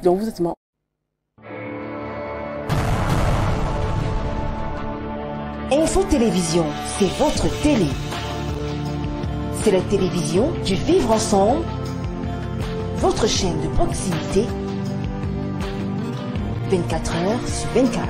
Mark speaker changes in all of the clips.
Speaker 1: Donc vous êtes...
Speaker 2: Info Télévision, c'est votre télé. C'est la télévision du vivre ensemble, votre chaîne de proximité, 24 heures sur 24.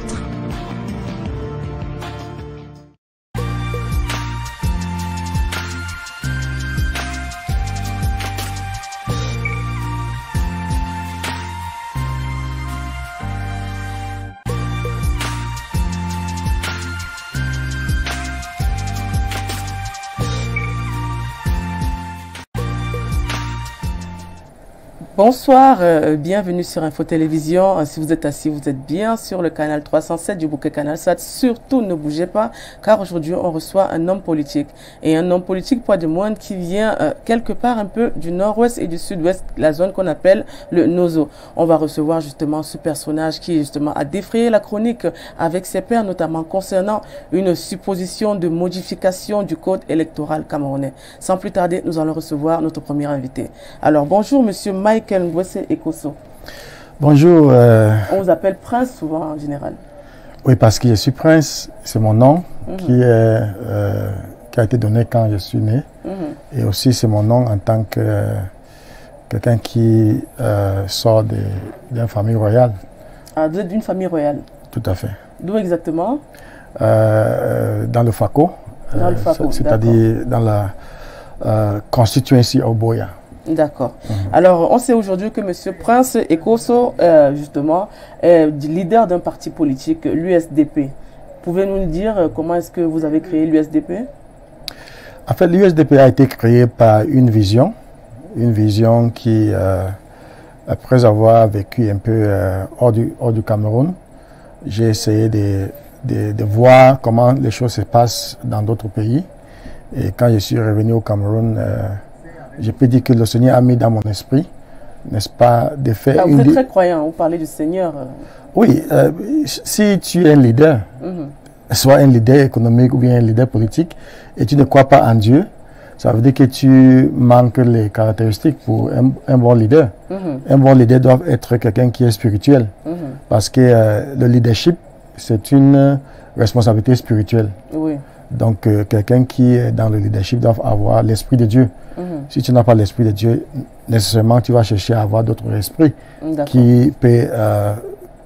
Speaker 1: Bonsoir, bienvenue sur Info Télévision. Si vous êtes assis, vous êtes bien sur le canal 307 du bouquet Canal Sat. Surtout, ne bougez pas, car aujourd'hui, on reçoit un homme politique. Et un homme politique, pas de moindre, qui vient quelque part un peu du nord-ouest et du sud-ouest, la zone qu'on appelle le Nozo. On va recevoir justement ce personnage qui justement a défrayé la chronique avec ses pairs, notamment concernant une supposition de modification du code électoral camerounais. Sans plus tarder, nous allons recevoir notre premier invité. Alors, bonjour, monsieur Michael Ngwese Ekoso.
Speaker 3: Bonjour.
Speaker 1: On vous appelle Prince souvent en général.
Speaker 3: Oui, parce que je suis Prince, c'est mon nom qui a été donné quand je suis né. Et aussi c'est mon nom en tant que quelqu'un qui sort d'une famille royale.
Speaker 1: Ah, vous êtes d'une famille royale? Tout
Speaker 3: à fait.
Speaker 1: D'où exactement?
Speaker 3: Dans le Fako.
Speaker 1: Dans le Fako,
Speaker 3: c'est-à-dire dans la constituency Oboya.
Speaker 1: D'accord. Alors, on sait aujourd'hui que M. Prince Ekoso, justement, est leader d'un parti politique, l'USDP. Pouvez-nous nous dire comment est-ce que vous avez créé l'USDP?
Speaker 3: En fait, l'USDP a été créé par une vision qui, après avoir vécu un peu hors du Cameroun, j'ai essayé de voir comment les choses se passent dans d'autres pays. Et quand je suis revenu au Cameroun, je peux dire que le Seigneur a mis dans mon esprit, n'est-ce pas, de faire
Speaker 1: vous êtes très croyant, vous parlez du Seigneur.
Speaker 3: Oui, si tu es un leader, soit un leader économique ou bien un leader politique, et tu ne crois pas en Dieu, ça veut dire que tu manques les caractéristiques pour un bon leader. Un bon leader doit être quelqu'un qui est spirituel, parce que le leadership, c'est une responsabilité spirituelle.
Speaker 1: Oui.
Speaker 3: Donc, quelqu'un qui est dans le leadership doit avoir l'esprit de Dieu. Si tu n'as pas l'esprit de Dieu, nécessairement, tu vas chercher à avoir d'autres esprits qui peuvent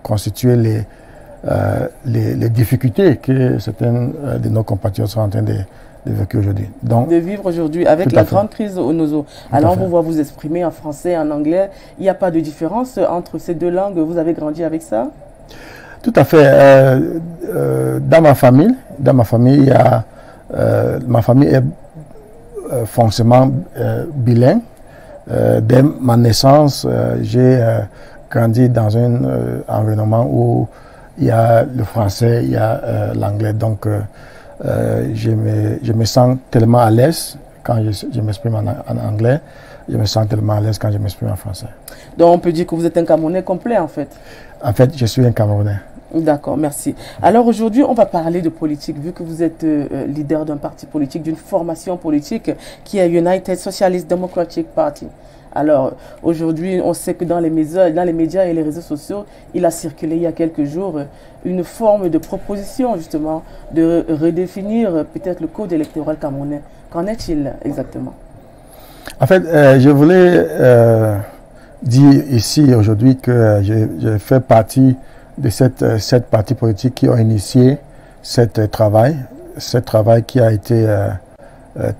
Speaker 3: constituer les difficultés que certains de nos compatriotes sont en train de vivre aujourd'hui.
Speaker 1: De vivre aujourd'hui avec la grande crise au Nozo. Alors, on vous voit vous exprimer en français, en anglais. Il n'y a pas de différence entre ces deux langues. Vous avez grandi avec ça?
Speaker 3: Tout à fait. Dans ma famille, il y a, ma famille est foncièrement bilingue. Dès ma naissance, j'ai grandi dans un environnement où il y a le français, il y a l'anglais. Donc, je me sens tellement à l'aise quand je m'exprime en anglais. Je me sens tellement à l'aise quand je m'exprime en français.
Speaker 1: Donc, on peut dire que vous êtes un Camerounais complet, en fait?
Speaker 3: En fait, je suis un Camerounais.
Speaker 1: D'accord, merci. Alors aujourd'hui, on va parler de politique, vu que vous êtes leader d'un parti politique, d'une formation politique qui est United Socialist Democratic Party. Alors aujourd'hui, on sait que dans les médias et les réseaux sociaux, il a circulé il y a quelques jours une forme de proposition justement de redéfinir peut-être le code électoral camerounais. Qu'en est-il exactement?
Speaker 3: En fait, je voulais dire ici aujourd'hui que je fais partie de cette partie politique qui a initié ce travail qui a été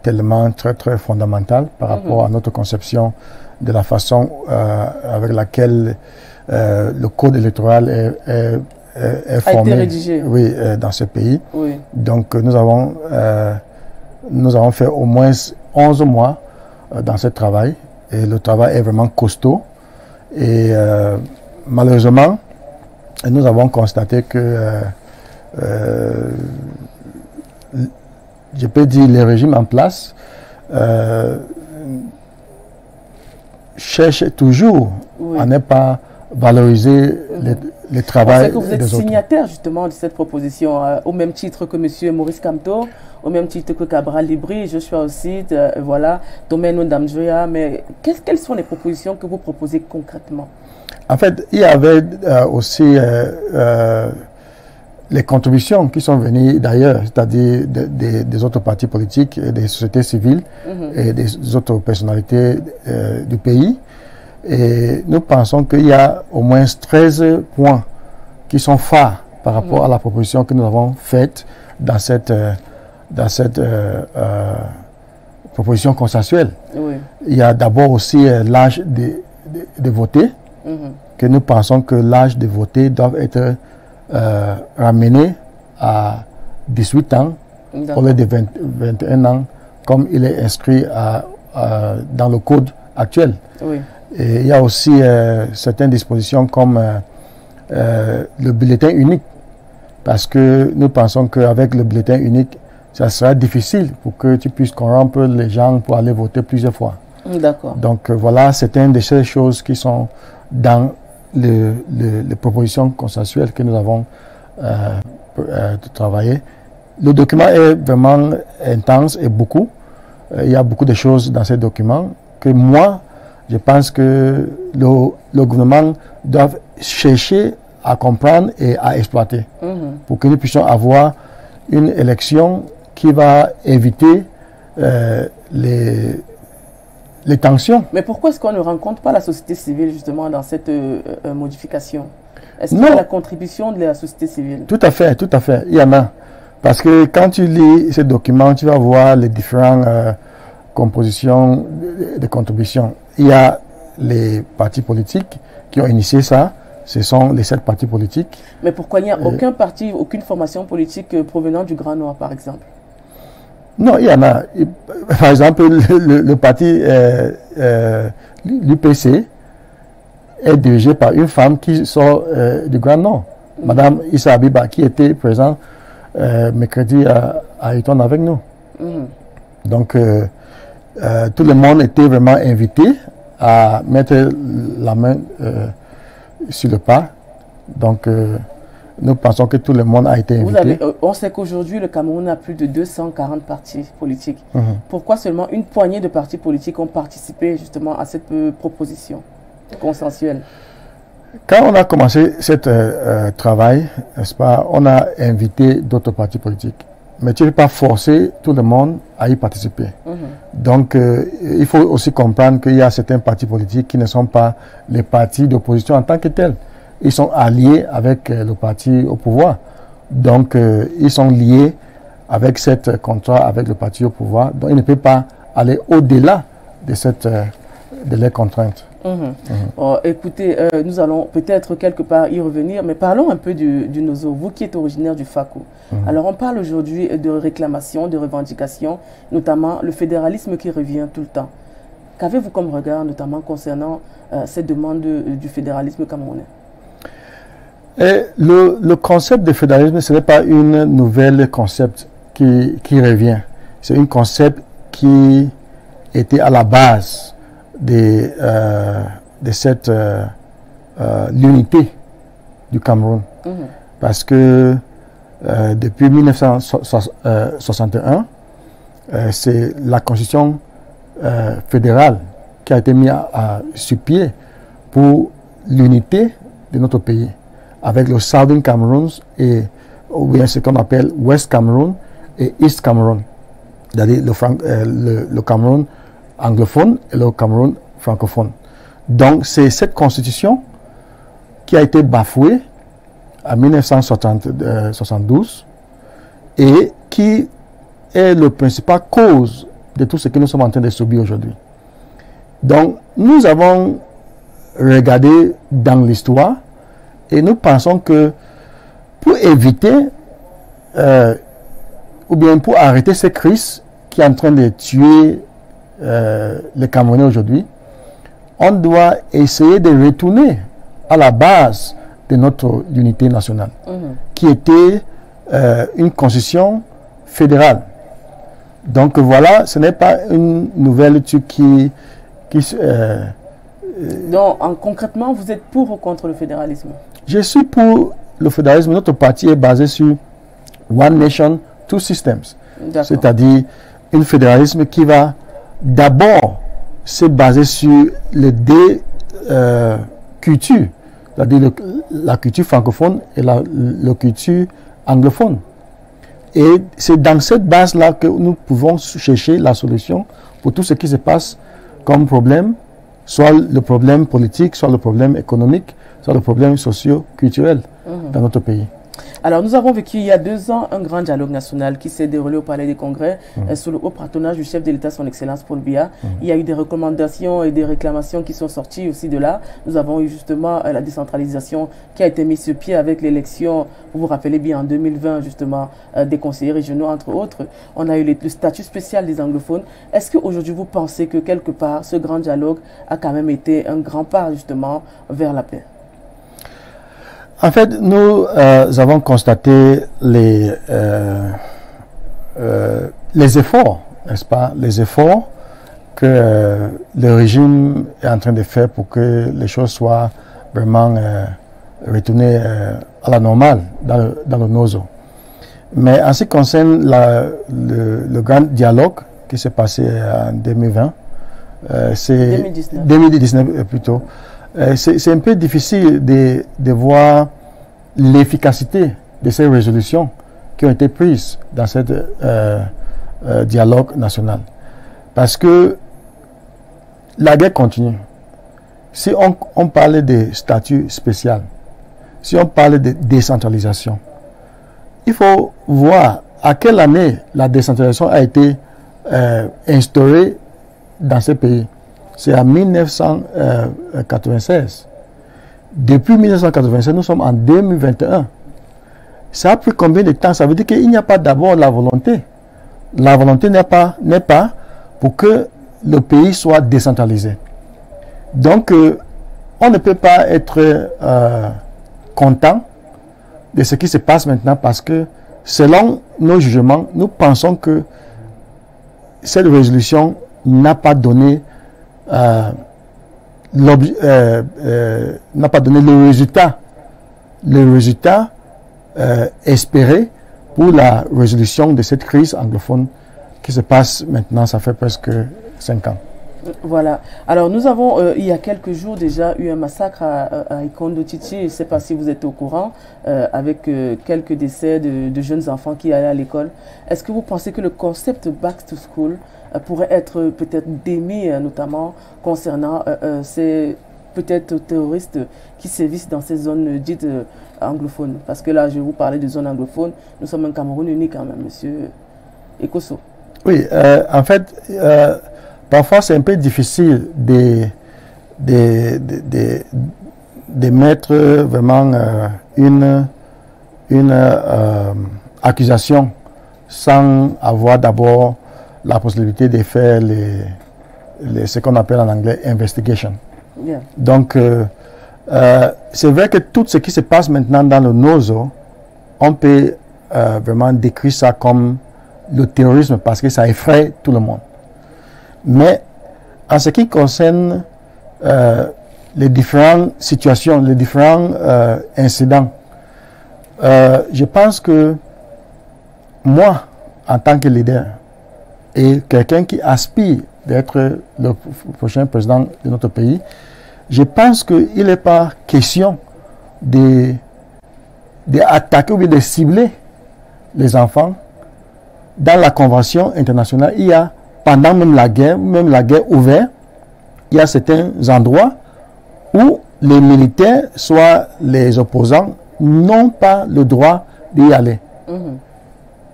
Speaker 3: tellement très fondamental par rapport à notre conception de la façon avec laquelle le code électoral est formé,
Speaker 1: été rédigé.
Speaker 3: Oui, dans ce pays.
Speaker 1: Oui.
Speaker 3: Donc nous avons fait au moins 11 mois dans ce travail et le travail est vraiment costaud et malheureusement nous avons constaté que je peux dire les régimes en place cherchent toujours à ne pas valoriser le travail des autres.
Speaker 1: On sait que vous êtes signataire justement de cette proposition, au même titre que M. Maurice Kamto, au même titre que Cabral Libri, Joshua aussi, voilà, Tomeno Damjoya. Mais quelles sont les propositions que vous proposez concrètement?
Speaker 3: En fait, il y avait aussi les contributions qui sont venues d'ailleurs, c'est-à-dire des autres partis politiques, des sociétés civiles et des autres personnalités du pays. Et nous pensons qu'il y a au moins 13 points qui sont phares par rapport à la proposition que nous avons faite dans cette proposition consensuelle.
Speaker 1: Oui.
Speaker 3: Il y a d'abord aussi l'âge de voter, que nous pensons que l'âge de voter doit être ramené à 18 ans au lieu de 21 ans, comme il est inscrit dans le code actuel.
Speaker 1: Oui.
Speaker 3: Et il y a aussi certaines dispositions comme le bulletin unique, parce que nous pensons qu'avec le bulletin unique, ça sera difficile pour que tu puisses corrompre les gens pour aller voter plusieurs fois.
Speaker 1: D'accord.
Speaker 3: Donc voilà, c'est une de ces choses qui sont dans les propositions consensuelles que nous avons travaillé. Le document est vraiment intense et beaucoup. Il y a beaucoup de choses dans ce document que moi, je pense que le gouvernement doit chercher à comprendre et à exploiter pour que nous puissions avoir une élection qui va éviter les tensions.
Speaker 1: Mais pourquoi est-ce qu'on ne rencontre pas la société civile justement dans cette modification? Est-ce qu'il y a la contribution de la société civile?
Speaker 3: Tout à fait, il y en a. Parce que quand tu lis ces documents, tu vas voir les différentes compositions de contributions. Il y a les partis politiques qui ont initié ça. Ce sont les 7 partis politiques.
Speaker 1: Mais pourquoi il n'y a aucun parti, aucune formation politique provenant du Grand Nord, par exemple? Non,
Speaker 3: il y en a. Par exemple, le parti l'UPC est dirigé par une femme qui sort du Grand Nord, Madame Issa Habiba, qui était présente mercredi à Eton avec nous. Donc, tout le monde était vraiment invité à mettre la main sur le pas. Donc, nous pensons que tout le monde a été invité.
Speaker 1: On sait qu'aujourd'hui, le Cameroun a plus de 240 partis politiques. Pourquoi seulement une poignée de partis politiques ont participé justement à cette proposition consensuelle?
Speaker 3: Quand on a commencé ce travail, n'est-ce pas, on a invité d'autres partis politiques. Mais tu ne peux pas forcer tout le monde à y participer. Donc, il faut aussi comprendre qu'il y a certains partis politiques qui ne sont pas les partis d'opposition en tant que tels. Ils sont alliés avec le parti au pouvoir. Donc, ils sont liés avec ce contrat avec le parti au pouvoir. Donc, ils ne peuvent pas aller au-delà de leurs contraintes.
Speaker 1: Oh, écoutez, nous allons peut-être quelque part y revenir, mais parlons un peu du Nozo, vous qui êtes originaire du FACO. Alors on parle aujourd'hui de réclamations, de revendications, notamment le fédéralisme qui revient tout le temps. Qu'avez-vous comme regard, notamment concernant cette demande du fédéralisme camerounais?
Speaker 3: Le concept de fédéralisme, ce n'est pas une nouvelle concept qui revient. C'est un concept qui était à la base de cette l'unité du Cameroun. Parce que depuis 1961, c'est la constitution fédérale qui a été mise sur pied pour l'unité de notre pays, avec le Southern Cameroun ou bien ce qu'on appelle West Cameroun et East Cameroun, c'est-à-dire le Cameroun anglophone et le Cameroun francophone. Donc c'est cette constitution qui a été bafouée en 1972 et qui est la principale cause de tout ce que nous sommes en train de subir aujourd'hui. Donc nous avons regardé dans l'histoire et nous pensons que pour éviter ou bien pour arrêter cette crise qui est en train de tuer les Camerounais aujourd'hui, on doit essayer de retourner à la base de notre unité nationale, qui était une constitution fédérale. Donc voilà, ce n'est pas une nouvelle truc
Speaker 1: Donc concrètement, vous êtes pour ou contre le fédéralisme? Je
Speaker 3: suis pour le fédéralisme. Notre parti est basé sur One Nation, Two Systems. C'est-à-dire un fédéralisme qui va d'abord se baser sur les cultures, c'est-à-dire la culture francophone et la culture anglophone. Et c'est dans cette base-là que nous pouvons chercher la solution pour tout ce qui se passe comme problème, soit le problème politique, soit le problème économique, soit le problème socio-culturel dans notre pays.
Speaker 1: Alors, nous avons vécu il y a 2 ans un grand dialogue national qui s'est déroulé au Palais des Congrès sous le haut patronage du chef de l'État, son Excellence Paul Biya. Il y a eu des recommandations et des réclamations qui sont sorties aussi de là. Nous avons eu justement la décentralisation qui a été mise sur pied avec l'élection, vous vous rappelez bien, en 2020, justement, des conseillers régionaux, entre autres. On a eu le statut spécial des anglophones. Est-ce qu'aujourd'hui, vous pensez que quelque part, ce grand dialogue a quand même été un grand pas, justement, vers la paix?
Speaker 3: En fait, nous avons constaté les efforts, n'est-ce pas, les efforts que le régime est en train de faire pour que les choses soient vraiment retournées à la normale dans le Nozo. Mais en ce qui concerne le grand dialogue qui s'est passé en 2020, c'est 2019 plutôt. C'est un peu difficile de voir l'efficacité de ces résolutions qui ont été prises dans ce dialogue national. Parce que la guerre continue. Si on parlait de statut spécial, si on parlait de décentralisation, il faut voir à quelle année la décentralisation a été instaurée dans ces pays. C'est en 1996. Depuis 1996, nous sommes en 2021. Ça a pris combien de temps? Ça veut dire qu'il n'y a pas d'abord la volonté. La volonté n'est pas pour que le pays soit décentralisé. Donc, on ne peut pas être content de ce qui se passe maintenant parce que, selon nos jugements, nous pensons que cette résolution n'a pas donné n'a pas donné le résultat espéré pour la résolution de cette crise anglophone qui se passe maintenant, ça fait presque 5 ans.
Speaker 1: Voilà. Alors, nous avons, il y a quelques jours déjà, eu un massacre à Ikondo Titi. Je ne sais pas si vous êtes au courant, avec quelques décès de jeunes enfants qui allaient à l'école. Est-ce que vous pensez que le concept Back to School pourrait être peut-être démis, notamment concernant ces peut-être terroristes qui sévissent dans ces zones dites anglophones? Parce que là, je vais vous parler de zones anglophones. Nous sommes un Cameroun uni quand même, monsieur Ekosso.
Speaker 3: Oui, en fait, parfois c'est un peu difficile de mettre vraiment une accusation sans avoir d'abord la possibilité de faire ce qu'on appelle en anglais investigation.
Speaker 1: Yeah.
Speaker 3: Donc, c'est vrai que tout ce qui se passe maintenant dans le Nozo, on peut vraiment décrire ça comme le terrorisme parce que ça effraie tout le monde. Mais en ce qui concerne les différentes situations, les différents incidents, je pense que moi, en tant que leader, et quelqu'un qui aspire d'être le prochain président de notre pays, je pense qu'il n'est pas question d'attaquer ou bien de cibler les enfants. Dans la Convention internationale, il y a, pendant même la guerre ouverte, il y a certains endroits où les militaires, soit les opposants, n'ont pas le droit d'y aller.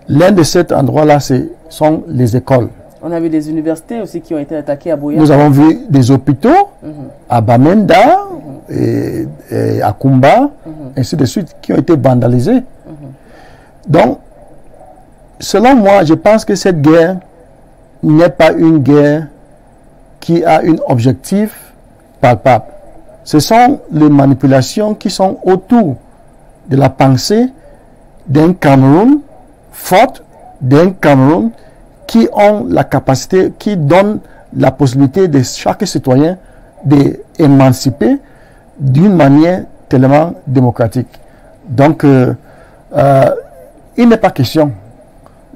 Speaker 3: L'un de ces endroits-là, sont les écoles.
Speaker 1: On a vu des universités aussi qui ont été attaquées à Boya.
Speaker 3: Nous avons vu des hôpitaux à Bamenda et à Kumba, ainsi de suite, qui ont été vandalisés. Donc, selon moi, je pense que cette guerre n'est pas une guerre qui a un objectif palpable. Ce sont les manipulations qui sont autour de la pensée d'un Cameroun fort, d'un Cameroun qui ont la capacité, qui donne la possibilité de chaque citoyen d'émanciper d'une manière tellement démocratique. Donc, il n'est pas question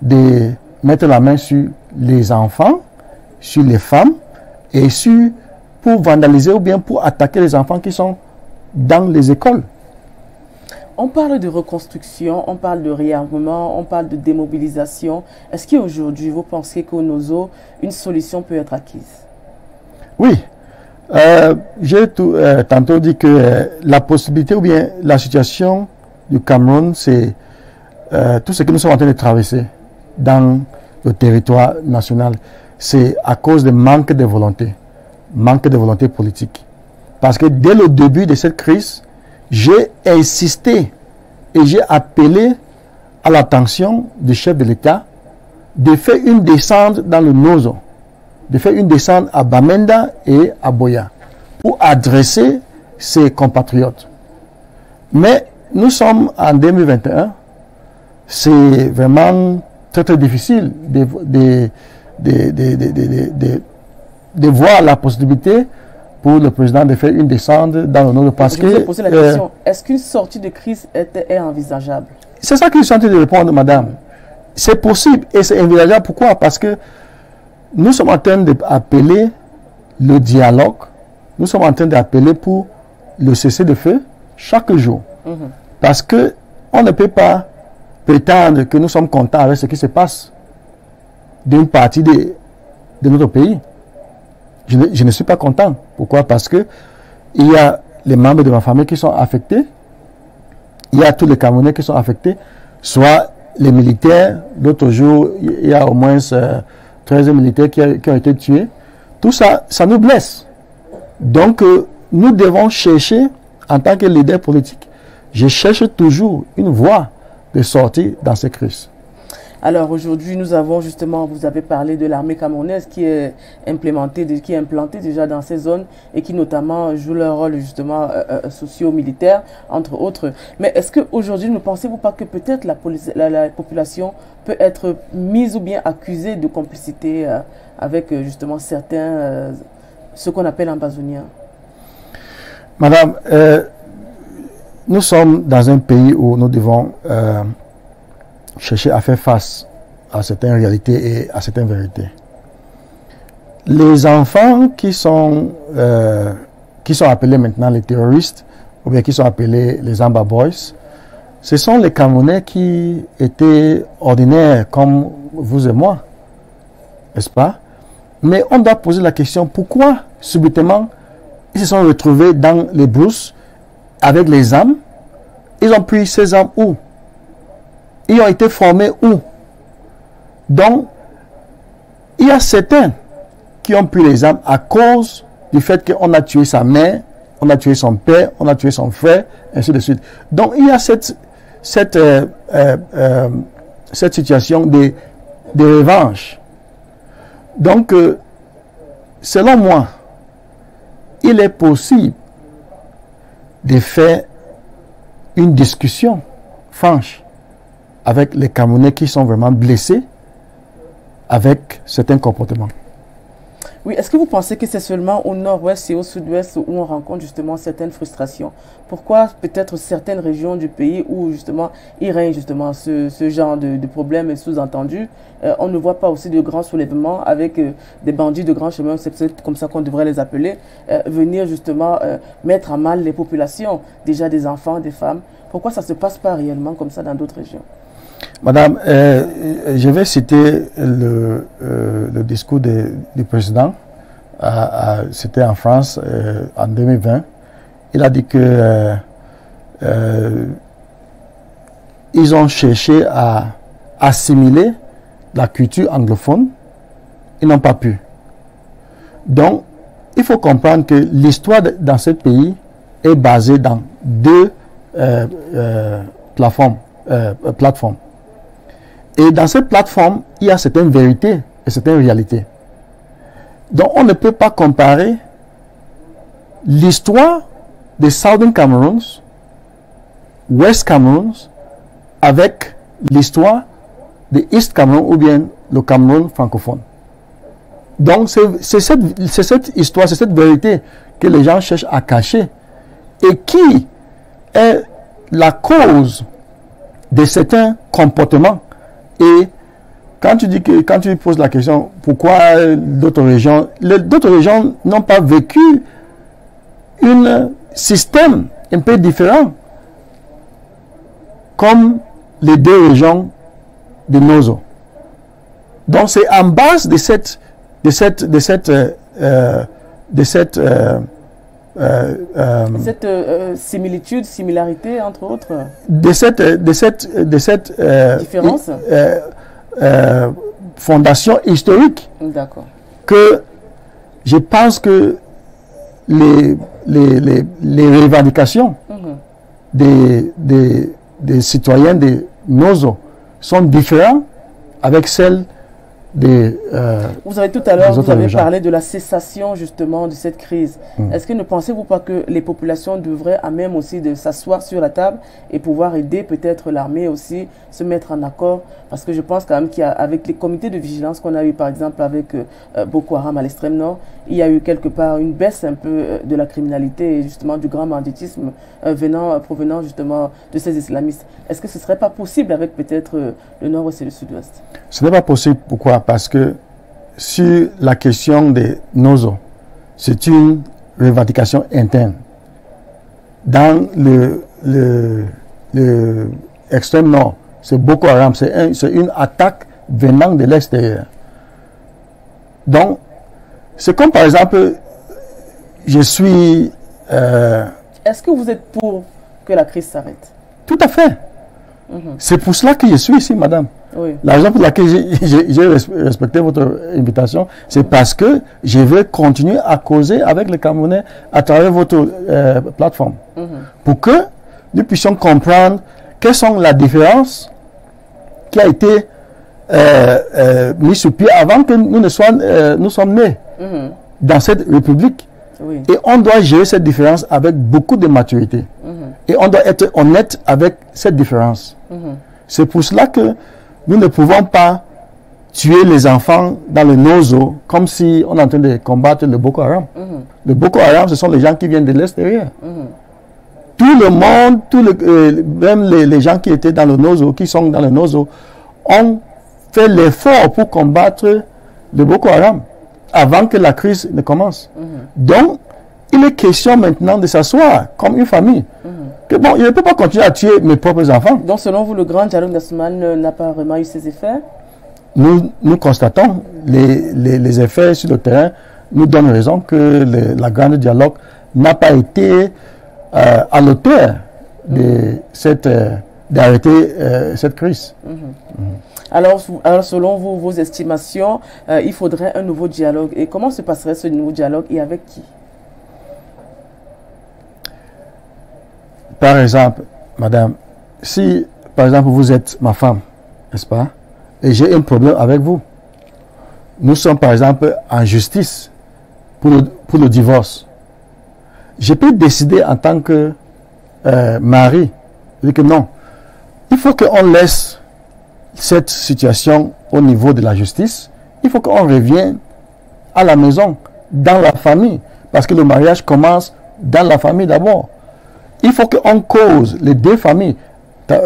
Speaker 3: de mettre la main sur les enfants, sur les femmes, et pour vandaliser ou bien pour attaquer les enfants qui sont dans les écoles.
Speaker 1: On parle de reconstruction, on parle de réarmement, on parle de démobilisation. Est-ce qu'aujourd'hui, vous pensez qu'au NOZO, une solution peut être acquise?
Speaker 3: Oui. J'ai tantôt dit que la possibilité ou bien la situation du Cameroun, c'est tout ce que nous sommes en train de traverser dans le territoire national. C'est à cause de manque de volonté politique. Parce que dès le début de cette crise, j'ai insisté et j'ai appelé à l'attention du chef de l'État de faire une descente dans le Nozo, de faire une descente à Bamenda et à Boya pour adresser ses compatriotes. Mais nous sommes en 2021, c'est vraiment très très difficile de voir la possibilité pour le président de faire une descente dans le nord. Parce que,
Speaker 1: poser la question, est-ce qu'une sortie de crise est envisageable? C'est
Speaker 3: ça que je suis en train de répondre, madame. C'est possible et c'est envisageable. Pourquoi? Parce que nous sommes en train d'appeler le dialogue, nous sommes en train d'appeler pour le cessez-le-feu chaque jour. Parce que on ne peut pas prétendre que nous sommes contents avec ce qui se passe d'une partie de notre pays. Je ne suis pas content. Pourquoi? Parce que il y a les membres de ma famille qui sont affectés. Il y a tous les Camerounais qui sont affectés. Soit les militaires. L'autre jour, il y a au moins 13 militaires qui ont été tués. Tout ça, ça nous blesse. Donc, nous devons chercher, en tant que leader politique, je cherche toujours une voie de sortie dans ces crises.
Speaker 1: Alors aujourd'hui, nous avons justement, vous avez parlé de l'armée camerounaise qui est implantée déjà dans ces zones et qui notamment joue leur rôle justement socio-militaire, entre autres. Mais est-ce qu'aujourd'hui, ne pensez-vous pas que peut-être la population peut être mise ou bien accusée de complicité avec justement certains, ce qu'on appelle ambazoniens?
Speaker 3: Madame, nous sommes dans un pays où nous devons chercher à faire face à certaines réalités et à certaines vérités. Les enfants qui sont appelés maintenant les terroristes, ou bien qui sont appelés les Amba Boys, ce sont les Camerounais qui étaient ordinaires comme vous et moi, n'est-ce pas? Mais on doit poser la question, pourquoi subitement ils se sont retrouvés dans les brousses avec les armes? Ils ont pris ces armes où? Ils ont été formés où? Donc, il y a certains qui ont pris les armes à cause du fait qu'on a tué sa mère, on a tué son père, on a tué son frère, ainsi de suite. Donc, il y a cette situation de revanche. Donc, selon moi, il est possible de faire une discussion franche avec les Camerounais qui sont vraiment blessés avec certains comportements.
Speaker 1: Oui, est-ce que vous pensez que c'est seulement au nord-ouest et au sud-ouest où on rencontre justement certaines frustrations? Pourquoi peut-être certaines régions du pays où justement il règne justement ce genre de problème sous-entendu, on ne voit pas aussi de grands soulèvements avec des bandits de grands chemins, c'est peut-être comme ça qu'on devrait les appeler, venir justement mettre à mal les populations, déjà des enfants, des femmes? Pourquoi ça ne se passe pas réellement comme ça dans d'autres régions?
Speaker 3: Madame, je vais citer le discours du président. C'était en France en 2020. Il a dit que ils ont cherché à assimiler la culture anglophone. Ils n'ont pas pu. Donc, il faut comprendre que l'histoire dans ce pays est basée dans deux plateformes. Et dans cette plateforme, il y a certaines vérités et certaines réalités. Donc, on ne peut pas comparer l'histoire des Southern Cameroons, West Cameroons, avec l'histoire de East Cameroon ou bien le Cameroun francophone. Donc, c'est cette histoire, c'est cette vérité que les gens cherchent à cacher et qui est la cause de certains comportements. Et quand tu poses la question, pourquoi d'autres régions n'ont pas vécu un système un peu différents, comme les deux régions de Nozo. Donc c'est en base de cette
Speaker 1: similitude, similarité entre autres.
Speaker 3: De cette
Speaker 1: différence,
Speaker 3: fondation historique.
Speaker 1: D'accord.
Speaker 3: Que je pense que les revendications des citoyens de Nozo sont différentes avec celles des...
Speaker 1: vous avez tout à l'heure, vous avez parlé de la cessation justement de cette crise. Est-ce que ne pensez-vous pas que les populations devraient à même aussi de s'asseoir sur la table et pouvoir aider peut-être l'armée aussi, se mettre en accord? Parce que je pense quand même qu'avec les comités de vigilance qu'on a eu par exemple avec Boko Haram à l'extrême nord, il y a eu quelque part une baisse un peu de la criminalité et justement du grand banditisme provenant justement de ces islamistes. Est-ce que ce ne serait pas possible avec peut-être le nord-ouest et le sud-ouest? Ce
Speaker 3: n'est pas possible. Pourquoi? Parce que sur la question de Nozo, c'est une revendication interne. Dans le extrême nord, c'est Boko Haram, c'est une attaque venant de l'extérieur. Donc, c'est comme par exemple, je suis...
Speaker 1: Est-ce que vous êtes pour que la crise s'arrête?
Speaker 3: Tout à fait. C'est pour cela que je suis ici, madame.
Speaker 1: Oui.
Speaker 3: La raison pour laquelle j'ai respecté votre invitation, c'est parce que je veux continuer à causer avec les Camerounais à travers votre plateforme. Pour que nous puissions comprendre quelles sont les différences qui a été mise sur pied avant que nous sommes nés dans cette république. Oui. Et on doit gérer cette différence avec beaucoup de maturité. Et on doit être honnête avec cette différence. C'est pour cela que nous ne pouvons pas tuer les enfants dans le Nozo comme si on est en train de combattre le Boko Haram. Le Boko Haram, ce sont les gens qui viennent de l'extérieur. Tout le monde, même les gens qui étaient dans le Nozo, qui sont dans le Nozo, ont fait l'effort pour combattre le Boko Haram avant que la crise ne commence. Donc, il est question maintenant de s'asseoir comme une famille. Que bon, je ne peux pas continuer à tuer mes propres enfants.
Speaker 1: Donc, selon vous, le grand dialogue national n'a pas vraiment eu ses effets?
Speaker 3: Nous constatons les effets sur le terrain nous donnent raison que la grande dialogue n'a pas été à l'auteur d'arrêter cette crise.
Speaker 1: Alors, selon vous, vos estimations, il faudrait un nouveau dialogue. Et comment se passerait ce nouveau dialogue et avec qui?
Speaker 3: Par exemple, madame, si par exemple vous êtes ma femme, n'est-ce pas, et j'ai un problème avec vous, nous sommes par exemple en justice pour le divorce, je peux décider en tant que mari, de dire que non, il faut qu'on laisse cette situation au niveau de la justice, il faut qu'on revienne à la maison, dans la famille, parce que le mariage commence dans la famille d'abord. Il faut qu'on cause, les deux familles,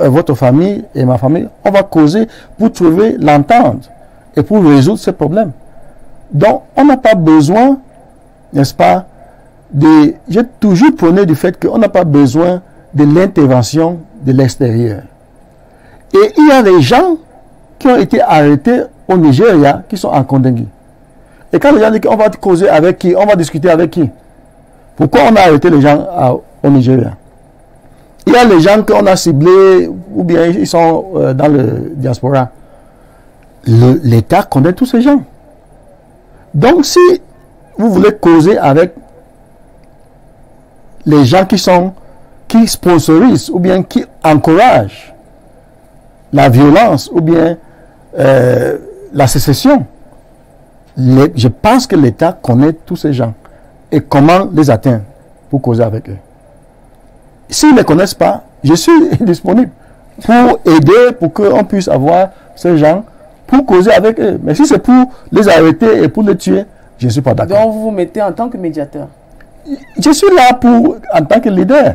Speaker 3: votre famille et ma famille, on va causer pour trouver l'entente et pour résoudre ce problème. Donc, on n'a pas besoin, n'est-ce pas, j'ai toujours prôné du fait qu'on n'a pas besoin de l'intervention de l'extérieur. Et il y a des gens qui ont été arrêtés au Nigeria qui sont en Kondengui. Et quand les gens disent qu'on va causer avec qui, on va discuter avec qui, pourquoi on a arrêté les gens au Nigeria? Il y a les gens qu'on a ciblés ou bien ils sont dans le diaspora. L'État connaît tous ces gens. Donc si vous voulez causer avec les gens qui sponsorisent ou bien qui encouragent la violence ou bien la sécession, je pense que l'État connaît tous ces gens et comment les atteindre pour causer avec eux. S'ils ne les connaissent pas, je suis disponible pour aider, pour qu'on puisse avoir ces gens pour causer avec eux. Mais si c'est pour les arrêter et pour les tuer, je ne suis pas d'accord.
Speaker 1: Donc vous vous mettez en tant que médiateur?
Speaker 3: Je suis là en tant que leader,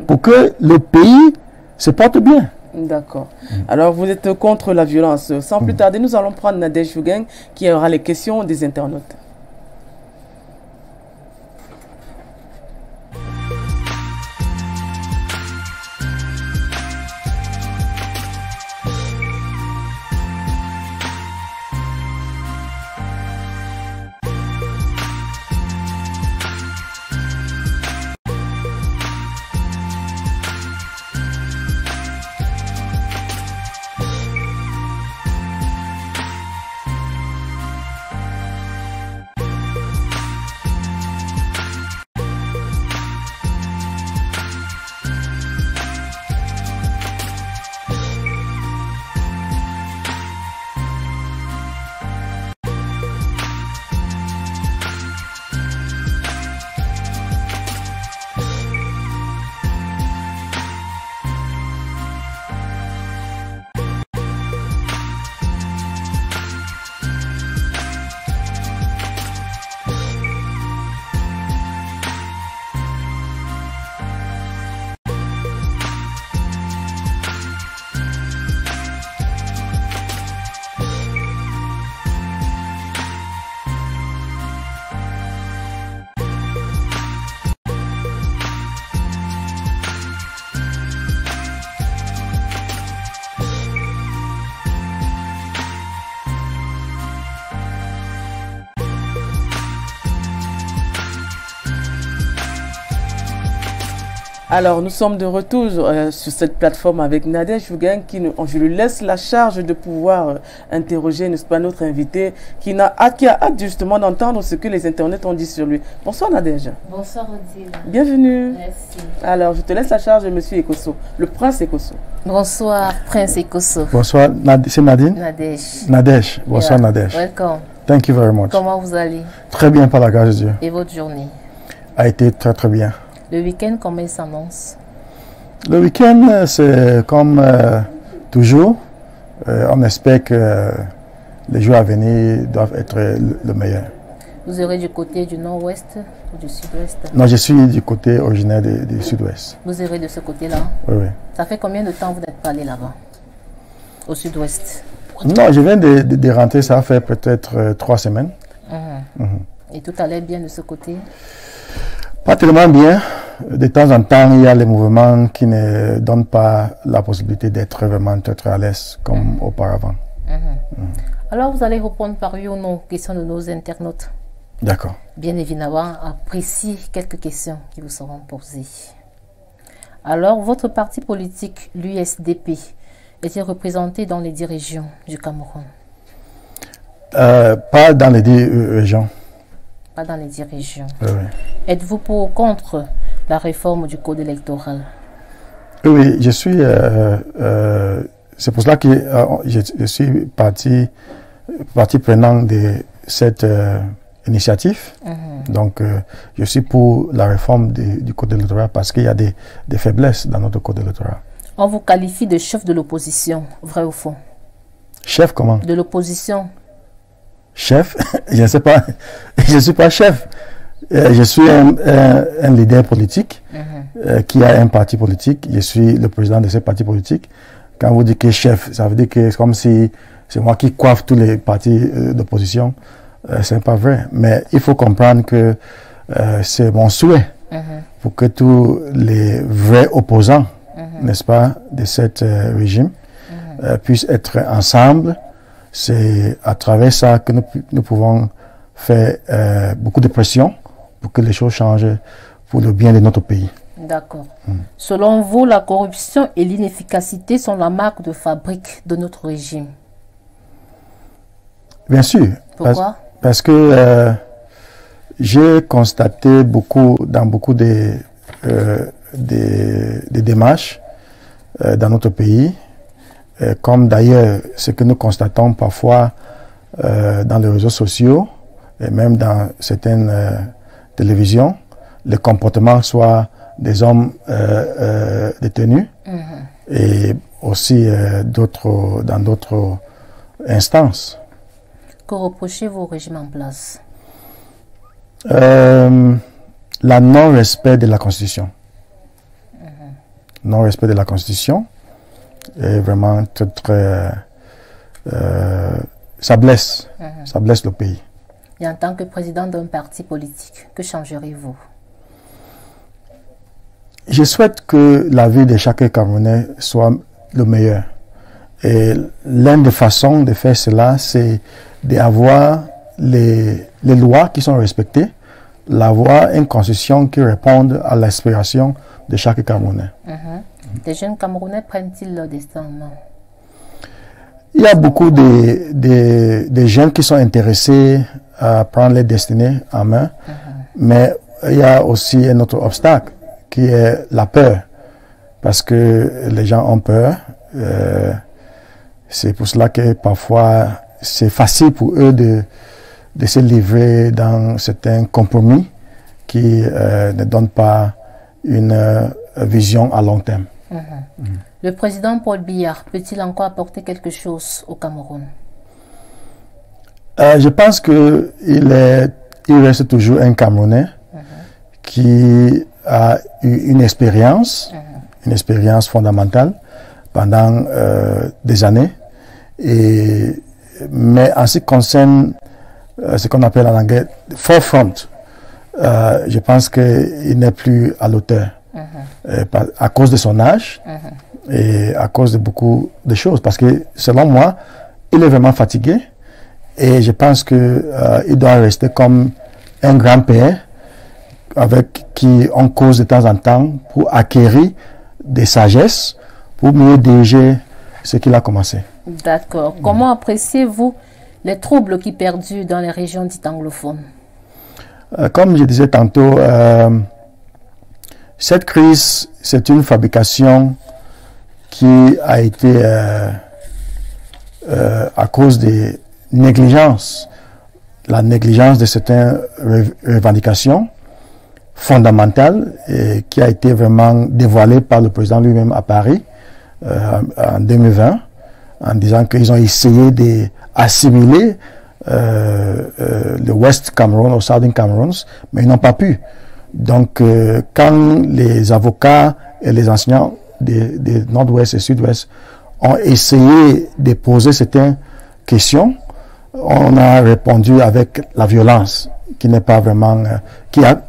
Speaker 3: pour que le pays se porte bien.
Speaker 1: D'accord. Alors vous êtes contre la violence. Sans plus tarder, nous allons prendre Nadège Fougang qui aura les questions des internautes. Alors, nous sommes de retour sur cette plateforme avec Nadège Fougain je lui laisse la charge de pouvoir interroger, n'est-ce pas, notre invité qui a hâte justement d'entendre ce que les internautes ont dit sur lui. Bonsoir Nadège.
Speaker 4: Bonsoir Odile.
Speaker 1: Bienvenue.
Speaker 4: Merci.
Speaker 1: Alors, je te laisse la charge de Monsieur Ekosso, le prince Ekosso.
Speaker 4: Bonsoir Prince Ekosso.
Speaker 3: Bonsoir, c'est Nadine?
Speaker 4: Nadège.
Speaker 3: Nadège. Bonsoir Nadège.
Speaker 4: Welcome.
Speaker 3: Thank you very much.
Speaker 4: Comment vous allez?
Speaker 3: Très bien par la grâce de Dieu.
Speaker 4: Et votre journée?
Speaker 3: A été très très bien.
Speaker 4: Le week-end, comment il s'annonce?
Speaker 3: Le week-end, c'est comme toujours. On espère que les jours à venir doivent être le meilleur.
Speaker 4: Vous serez du côté du nord-ouest ou du sud-ouest?
Speaker 3: Non, je suis du côté originaire du sud-ouest.
Speaker 4: Vous serez de ce côté-là?
Speaker 3: Oui, oui.
Speaker 4: Ça fait combien de temps vous n'êtes pas allé là-bas? Au sud-ouest?
Speaker 3: Non, je viens de rentrer, ça fait peut-être 3 semaines.
Speaker 4: Et tout allait bien de ce côté?
Speaker 3: Pas tellement bien. De temps en temps, il y a les mouvements qui ne donnent pas la possibilité d'être vraiment très à l'aise comme auparavant.
Speaker 4: Alors, vous allez répondre par oui ou non aux questions de nos internautes.
Speaker 3: D'accord.
Speaker 4: Bien évidemment, appréciez quelques questions qui vous seront posées. Alors, votre parti politique, l'USDP, est-il représenté dans les 10 régions du Cameroun?
Speaker 3: Pas dans les 10 régions.
Speaker 4: Pas dans les 10 régions.
Speaker 3: Oui.
Speaker 4: Êtes-vous pour ou contre la réforme du code électoral?
Speaker 3: Oui, je suis. C'est pour cela que je suis partie prenante de cette initiative. Donc, je suis pour la réforme du code électoral parce qu'il y a des faiblesses dans notre code électoral.
Speaker 4: On vous qualifie de chef de l'opposition, vrai ou faux?
Speaker 3: Chef comment?
Speaker 4: De l'opposition.
Speaker 3: Chef? Je ne sais pas. Je ne suis pas chef. Je suis un leader politique qui a un parti politique. Je suis le président de ce parti politique. Quand vous dites que chef, ça veut dire que c'est comme si c'est moi qui coiffe tous les partis d'opposition. Ce n'est pas vrai. Mais il faut comprendre que c'est mon souhait pour que tous les vrais opposants, n'est-ce pas, de cet régime puissent être ensemble. C'est à travers ça que nous pouvons faire beaucoup de pression pour que les choses changent pour le bien de notre pays.
Speaker 4: D'accord. Selon vous, la corruption et l'inefficacité sont la marque de fabrique de notre régime? Bien sûr.
Speaker 3: Pourquoi? Parce que j'ai constaté dans beaucoup de démarches dans notre pays, comme d'ailleurs ce que nous constatons parfois dans les réseaux sociaux et même dans certaines télévisions, le comportement soit des hommes détenus et aussi dans d'autres instances.
Speaker 4: Que reprochez-vous au régime en place?
Speaker 3: La non-respect de la Constitution. Non-respect de la Constitution. Et vraiment ça blesse le pays.
Speaker 4: Et en tant que président d'un parti politique, que changerez-vous?
Speaker 3: Je souhaite que la vie de chaque Camerounais soit le meilleur. Et l'une des façons de faire cela, c'est d'avoir les lois qui sont respectées, d'avoir une constitution qui réponde à l'aspiration de chaque Camerounais.
Speaker 4: Les jeunes Camerounais prennent-ils leur destin en main?
Speaker 3: Il y a beaucoup de jeunes qui sont intéressés à prendre leur destinée en main, mais il y a aussi un autre obstacle qui est la peur, parce que les gens ont peur. C'est pour cela que parfois c'est facile pour eux de se livrer dans certains compromis qui ne donnent pas une vision à long terme.
Speaker 4: Le président Paul Biya peut-il encore apporter quelque chose au Cameroun?
Speaker 3: Je pense qu'il reste toujours un Camerounais qui a eu une expérience fondamentale pendant des années. Mais en ce qui concerne ce qu'on appelle en anglais forefront, je pense qu'il n'est plus à l'auteur à cause de son âge et à cause de beaucoup de choses. Parce que selon moi, il est vraiment fatigué et je pense qu'il doit rester comme un grand-père avec qui on cause de temps en temps pour acquérir des sagesses, pour mieux diriger ce qu'il a commencé.
Speaker 4: D'accord. Comment appréciez-vous les troubles qui perdurent dans les régions dites anglophones?
Speaker 3: Comme je disais tantôt, cette crise, c'est une fabrication qui a été à cause des négligences, la négligence de certaines revendications fondamentales et qui a été vraiment dévoilée par le président lui-même à Paris en 2020 en disant qu'ils ont essayé d'assimiler le West Cameroun au Southern Cameroun, mais ils n'ont pas pu. Donc, quand les avocats et les enseignants des Nord-Ouest et Sud-Ouest ont essayé de poser certaines questions, on a répondu avec la violence qui n'est pas vraiment, qui a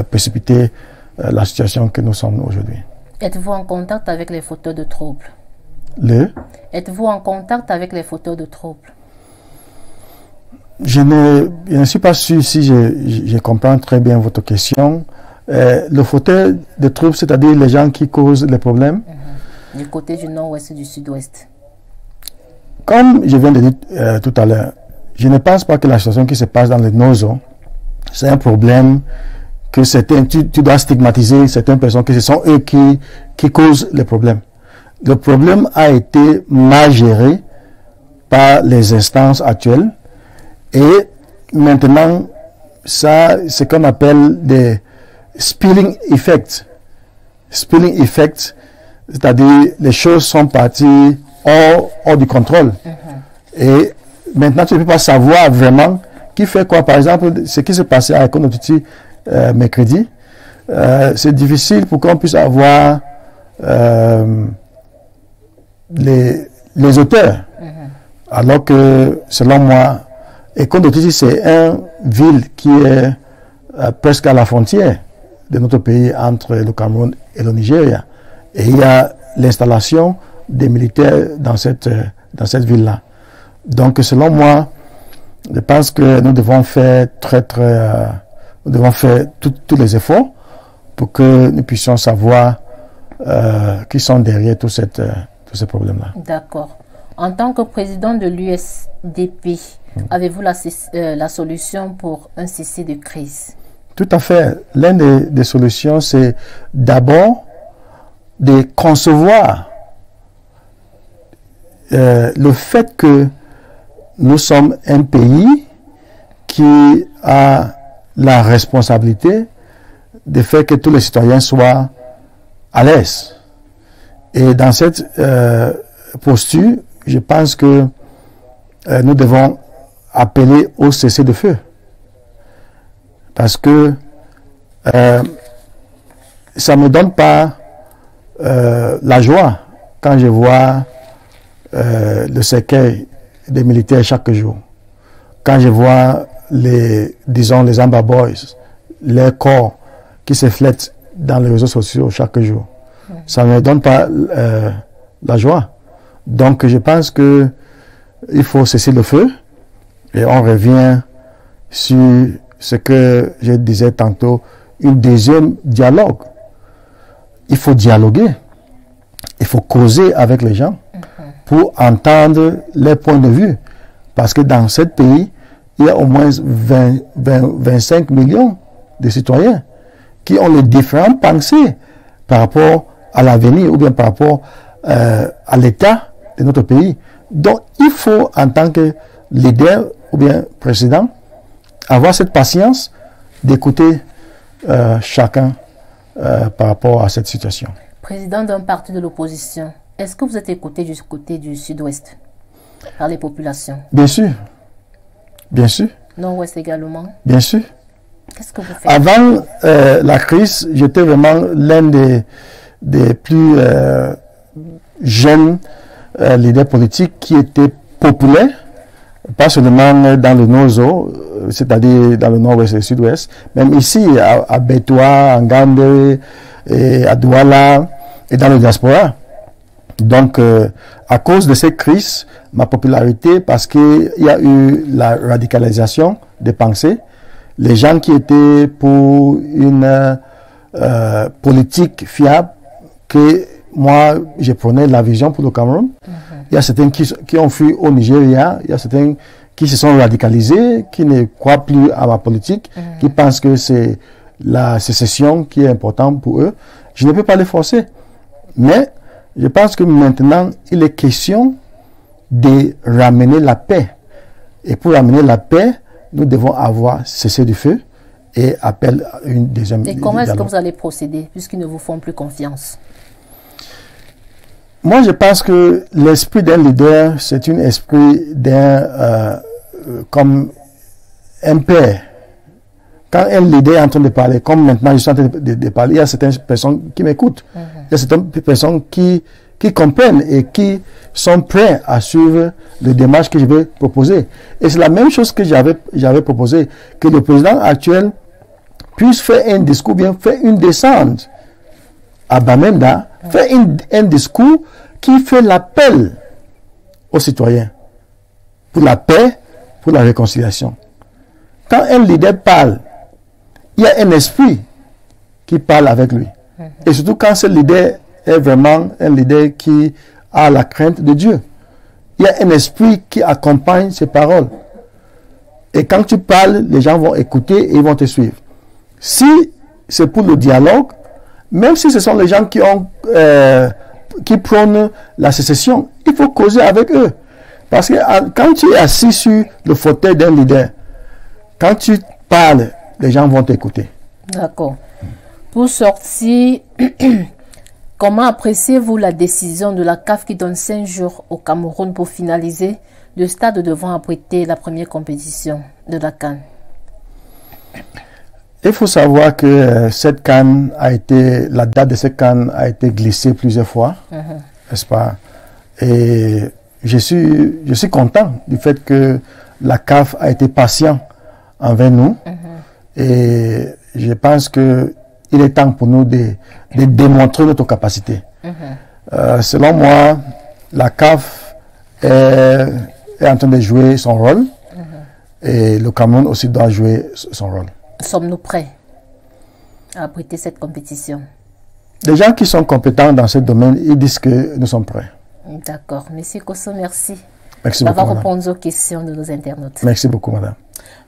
Speaker 3: précipité la situation que nous sommes aujourd'hui.
Speaker 4: Êtes-vous en contact avec les fauteurs de troubles? Êtes-vous en contact avec les fauteurs de troubles?
Speaker 3: Je ne suis pas sûr si je comprends très bien votre question. Le fauteur de troubles, c'est-à-dire les gens qui causent les problèmes.
Speaker 4: Du côté du nord-ouest et du sud-ouest.
Speaker 3: Comme je viens de dire tout à l'heure, je ne pense pas que la situation qui se passe dans le Nozo, c'est un problème que tu dois stigmatiser certaines personnes, que ce sont eux qui causent les problèmes. Le problème a été mal géré par les instances actuelles et maintenant, ça, c'est ce qu'on appelle des spilling effects. Spilling effects, c'est-à-dire les choses sont parties hors du contrôle. Et maintenant, tu ne peux pas savoir vraiment qui fait quoi. Par exemple, ce qui s'est passé à Ekonotiti mercredi, c'est difficile pour qu'on puisse avoir les auteurs. Alors que, selon moi, Ekonotiti, c'est une ville qui est presque à la frontière de notre pays entre le Cameroun et le Nigeria. Et il y a l'installation des militaires dans cette ville-là. Donc, selon moi, je pense que nous devons faire nous devons faire tous les efforts pour que nous puissions savoir qui sont derrière tous ces problèmes-là.
Speaker 4: D'accord. En tant que président de l'USDP, avez-vous la solution pour un cessez de crise?
Speaker 3: Tout à fait. L'une des solutions, c'est d'abord de concevoir le fait que nous sommes un pays qui a la responsabilité de faire que tous les citoyens soient à l'aise. Et dans cette posture, je pense que nous devons appeler au cessez-le-feu. Parce que ça ne me donne pas la joie quand je vois le cercueil des militaires chaque jour. Quand je vois les Amba Boys, les corps qui se flettent dans les réseaux sociaux chaque jour, ça ne me donne pas la joie. Donc je pense que il faut cesser le feu et on revient sur ce que je disais tantôt, une deuxième dialogue. Il faut dialoguer, il faut causer avec les gens pour entendre les points de vue. Parce que dans ce pays, il y a au moins 25 millions de citoyens qui ont les différentes pensées par rapport à l'avenir ou bien par rapport à l'état de notre pays. Donc, il faut, en tant que leader ou bien président, avoir cette patience d'écouter chacun par rapport à cette situation.
Speaker 4: Président d'un parti de l'opposition, est-ce que vous êtes écouté du côté du sud-ouest par les populations?
Speaker 3: Bien sûr. Bien sûr.
Speaker 4: Nord-ouest également?
Speaker 3: Bien sûr.
Speaker 4: Qu'est-ce que vous faites?
Speaker 3: Avant la crise, j'étais vraiment l'un des plus jeunes leaders politiques qui étaient populaires, pas seulement dans le Nozo, c'est-à-dire dans le nord-ouest et le sud-ouest, même ici à Bétoua, en Gambé, et à Douala et dans le diaspora. Donc, à cause de cette crise, ma popularité, parce qu'il y a eu la radicalisation des pensées, les gens qui étaient pour une politique fiable, que moi, je prenais la vision pour le Cameroun. Il y a certains qui ont fui au Nigeria, il y a certains qui se sont radicalisés, qui ne croient plus à ma politique, qui pensent que c'est la sécession qui est importante pour eux. Je ne peux pas les forcer. Mais je pense que maintenant, il est question de ramener la paix. Et pour ramener la paix, nous devons avoir cessé du feu et appel à une deuxième.
Speaker 4: Et comment est-ce que vous allez procéder, puisqu'ils ne vous font plus confiance?
Speaker 3: Moi, je pense que l'esprit d'un leader, c'est un esprit d'un, comme un père. Quand un leader est en train de parler, comme maintenant je suis en train de parler, il y a certaines personnes qui m'écoutent. Il y a certaines personnes qui comprennent et qui sont prêts à suivre les démarches que je vais proposer. Et c'est la même chose que j'avais proposé, que le président actuel puisse faire un discours, bien faire une descente à Bamenda, faire un discours qui fait l'appel aux citoyens pour la paix, pour la réconciliation. Quand un leader parle, il y a un esprit qui parle avec lui. Et surtout quand ce leader est vraiment un leader qui a la crainte de Dieu. Il y a un esprit qui accompagne ses paroles. Et quand tu parles, les gens vont écouter et ils vont te suivre. Si c'est pour le dialogue, même si ce sont les gens qui prônent la sécession, il faut causer avec eux. Parce que quand tu es assis sur le fauteuil d'un leader, quand tu parles, les gens vont t'écouter.
Speaker 4: D'accord. Pour sortir, comment appréciez-vous la décision de la CAF qui donne 5 jours au Cameroun pour finaliser le stade devant abriter la première compétition de la CAN?
Speaker 3: Il faut savoir que cette CAN la date de cette CAN a été glissée plusieurs fois, n'est-ce pas? Et je suis content du fait que la CAF a été patient envers nous. Et je pense que il est temps pour nous de démontrer notre capacité. Selon moi, la CAF est en train de jouer son rôle et le Cameroun aussi doit jouer son rôle.
Speaker 4: Sommes-nous prêts à abriter cette compétition?
Speaker 3: Les gens qui sont compétents dans ce domaine, ils disent que nous sommes prêts.
Speaker 4: D'accord. Monsieur Kosso, merci.
Speaker 3: Merci beaucoup,
Speaker 4: d'avoir répondu aux questions de nos internautes.
Speaker 3: Merci beaucoup, madame.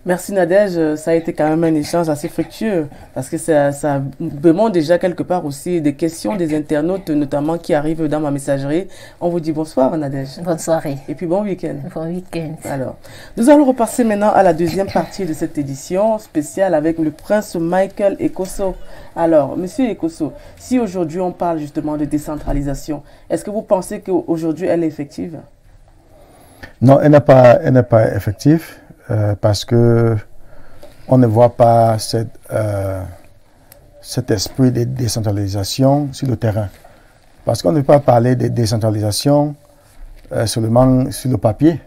Speaker 1: Merci Nadège, ça a été quand même un échange assez fructueux parce que ça demande déjà quelque part aussi des questions des internautes, notamment qui arrivent dans ma messagerie. On vous dit bonsoir Nadège.
Speaker 4: Bonne soirée.
Speaker 1: Et puis bon week-end.
Speaker 4: Bon week-end.
Speaker 1: Alors, nous allons repasser maintenant à la deuxième partie de cette édition spéciale avec le prince Michael Ekosso. Alors, monsieur Ekosso, si aujourd'hui on parle justement de décentralisation, est-ce que vous pensez qu'aujourd'hui elle est effective?
Speaker 3: Non, elle n'est pas effective. Parce que on ne voit pas cet esprit de décentralisation sur le terrain. Parce qu'on ne peut pas parler de décentralisation seulement sur le papier.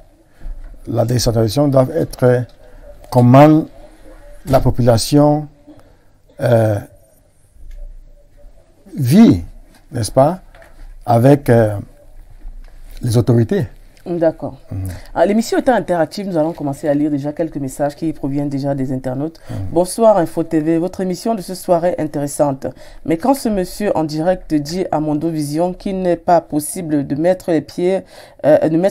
Speaker 3: La décentralisation doit être comment la population vit, n'est-ce pas, avec les autorités.
Speaker 1: D'accord. L'émission étant interactive, nous allons commencer à lire déjà quelques messages qui proviennent déjà des internautes. Bonsoir Info TV, votre émission de ce soir est intéressante. Mais quand ce monsieur en direct dit à Mondovision qu'il n'est pas possible de mettre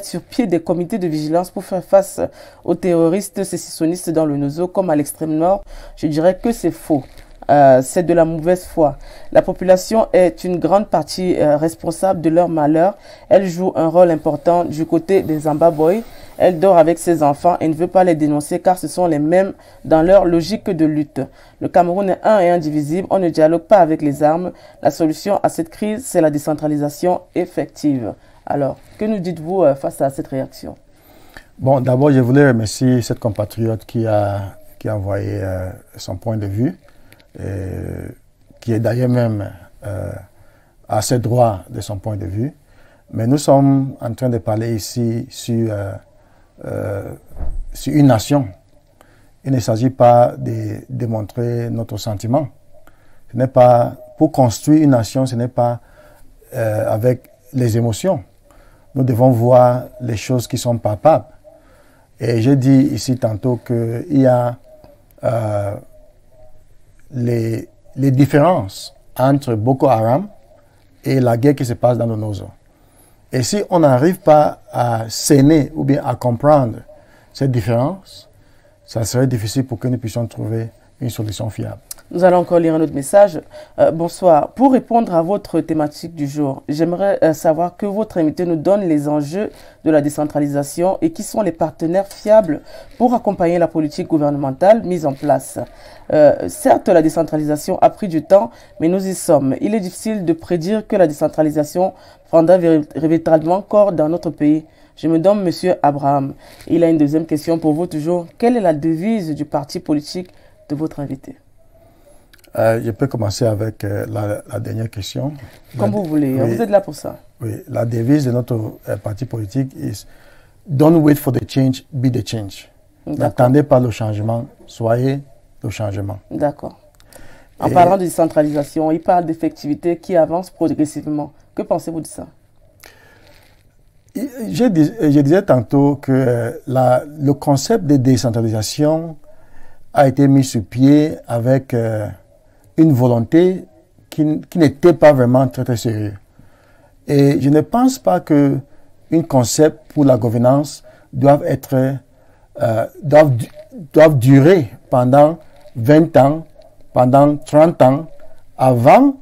Speaker 1: sur pied des comités de vigilance pour faire face aux terroristes sécessionnistes dans le Nozo comme à l'extrême nord, je dirais que c'est faux. C'est de la mauvaise foi. La population est une grande partie responsable de leur malheur. Elle joue un rôle important du côté des Ambaboy. Elle dort avec ses enfants et ne veut pas les dénoncer car ce sont les mêmes dans leur logique de lutte. Le Cameroun est un et indivisible. On ne dialogue pas avec les armes. La solution à cette crise, c'est la décentralisation effective. Alors, que nous dites-vous face à cette réaction?
Speaker 3: Bon, d'abord, je voulais remercier cette compatriote qui a envoyé son point de vue. Qui est d'ailleurs même assez droit de son point de vue. Mais nous sommes en train de parler ici sur une nation. Il ne s'agit pas de démontrer notre sentiment. Ce n'est pas, pour construire une nation, ce n'est pas avec les émotions. Nous devons voir les choses qui sont palpables. Et j'ai dit ici tantôt qu'il y a les différences entre Boko Haram et la guerre qui se passe dans le Nozo. Et si on n'arrive pas à cerner ou bien à comprendre cette différence, ça serait difficile pour que nous puissions trouver une solution fiable.
Speaker 1: Nous allons encore lire un autre message. Bonsoir. Pour répondre à votre thématique du jour, j'aimerais savoir que votre invité nous donne les enjeux de la décentralisation et qui sont les partenaires fiables pour accompagner la politique gouvernementale mise en place. Certes, la décentralisation a pris du temps, mais nous y sommes. Il est difficile de prédire que la décentralisation prendra véritablement corps dans notre pays. Je me nomme Monsieur Abraham. Il a une deuxième question pour vous toujours. Quelle est la devise du parti politique de votre invité?
Speaker 3: Je peux commencer avec la dernière question.
Speaker 1: Comme vous voulez, oui, vous êtes là pour ça.
Speaker 3: Oui, la devise de notre parti politique est « Don't wait for the change, be the change ». N'attendez pas le changement, soyez le changement.
Speaker 1: D'accord. En parlant de décentralisation, il parle d'effectivité qui avance progressivement. Que pensez-vous de ça?
Speaker 3: Je disais tantôt que le concept de décentralisation a été mis sur pied avec une volonté qui n'était pas vraiment très sérieux. Et je ne pense pas qu'un concept pour la gouvernance doive durer pendant 20 ans, pendant 30 ans, avant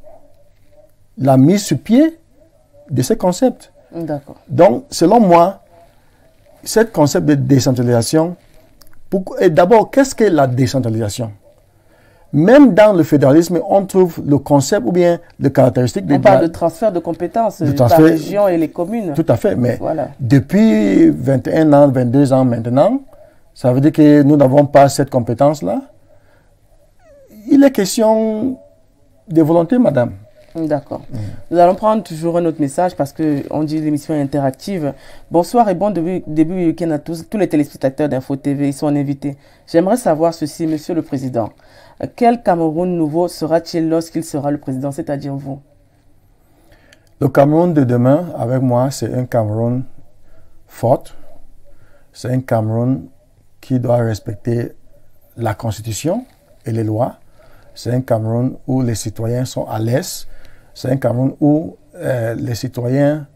Speaker 3: la mise sur pied de ce concept.
Speaker 1: D'accord.
Speaker 3: Donc, selon moi, ce concept de décentralisation, d'abord, qu'est-ce que la décentralisation? Même dans le fédéralisme, on trouve le concept ou bien les caractéristiques.
Speaker 1: On parle de transfert de compétences par région et les communes.
Speaker 3: Tout à fait, mais
Speaker 1: voilà.
Speaker 3: Depuis 21 ans, 22 ans maintenant, ça veut dire que nous n'avons pas cette compétence-là. Il est question de volonté, madame.
Speaker 1: D'accord. Nous allons prendre toujours un autre message parce qu'on dit l'émission est interactive. Bonsoir et bon début du week-end à tous les téléspectateurs d'Info TV. Ils sont invités. J'aimerais savoir ceci, Monsieur le Président. Quel Cameroun nouveau sera-t-il lorsqu'il sera le président, c'est-à-dire vous?
Speaker 3: Le Cameroun de demain, avec moi, c'est un Cameroun fort. C'est un Cameroun qui doit respecter la Constitution et les lois. C'est un Cameroun où les citoyens sont à l'aise. C'est un Cameroun où les citoyens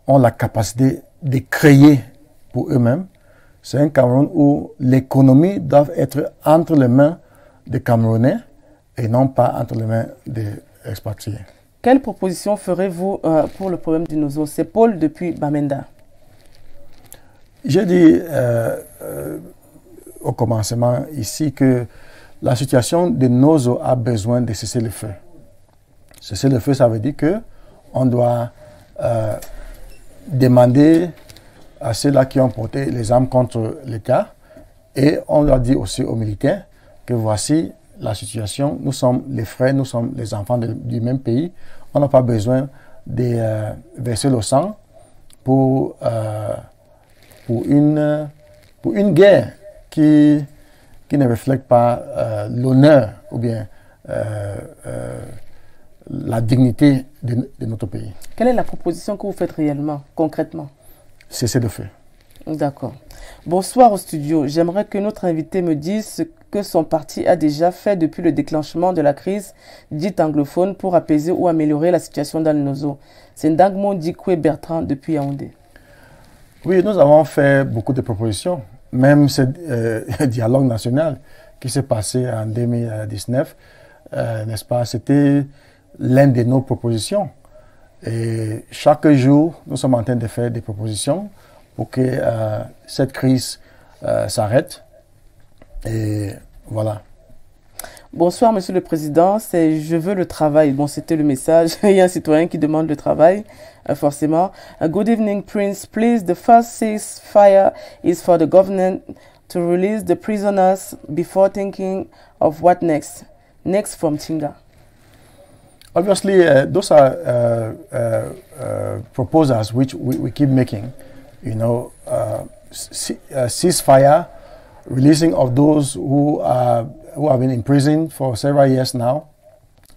Speaker 3: ont la capacité de créer pour eux-mêmes. C'est un Cameroun où l'économie doit être entre les mains des Camerounais et non pas entre les mains des expatriés.
Speaker 1: Quelle proposition ferez-vous pour le problème du Nozo? C'est Paul depuis Bamenda.
Speaker 3: J'ai dit au commencement ici que la situation de Nozo a besoin de cesser le feu. Cesser le feu, ça veut dire qu'on doit demander à ceux-là qui ont porté les armes contre l'État et on doit dire aussi aux militaires que voici la situation, nous sommes les frères, nous sommes les enfants du même pays, on n'a pas besoin de verser le sang pour une guerre qui ne reflète pas l'honneur ou bien la dignité de notre pays.
Speaker 1: Quelle est la proposition que vous faites réellement, concrètement?
Speaker 3: Cesser le feu.
Speaker 1: D'accord. Bonsoir au studio. J'aimerais que notre invité me dise ce que son parti a déjà fait depuis le déclenchement de la crise dite anglophone pour apaiser ou améliorer la situation dans le Nozo. C'est Ndangmo Dikwe Bertrand depuis Yaoundé.
Speaker 3: Oui, nous avons fait beaucoup de propositions. Même ce dialogue national qui s'est passé en 2019, n'est-ce pas, c'était l'une de nos propositions. Et chaque jour, nous sommes en train de faire des propositions pour que cette crise s'arrête. Et voilà.
Speaker 1: Bonsoir, Monsieur le Président. C'est « Je veux le travail ». Bon, c'était le message. Il y a un citoyen qui demande le travail, forcément. Good evening, Prince. Please, the first ceasefire is for the government to release the prisoners before thinking of what next. Next from Tinga.
Speaker 3: Obviously, those are proposals which we keep making. You know, ceasefire, releasing of those who have been imprisoned for several years now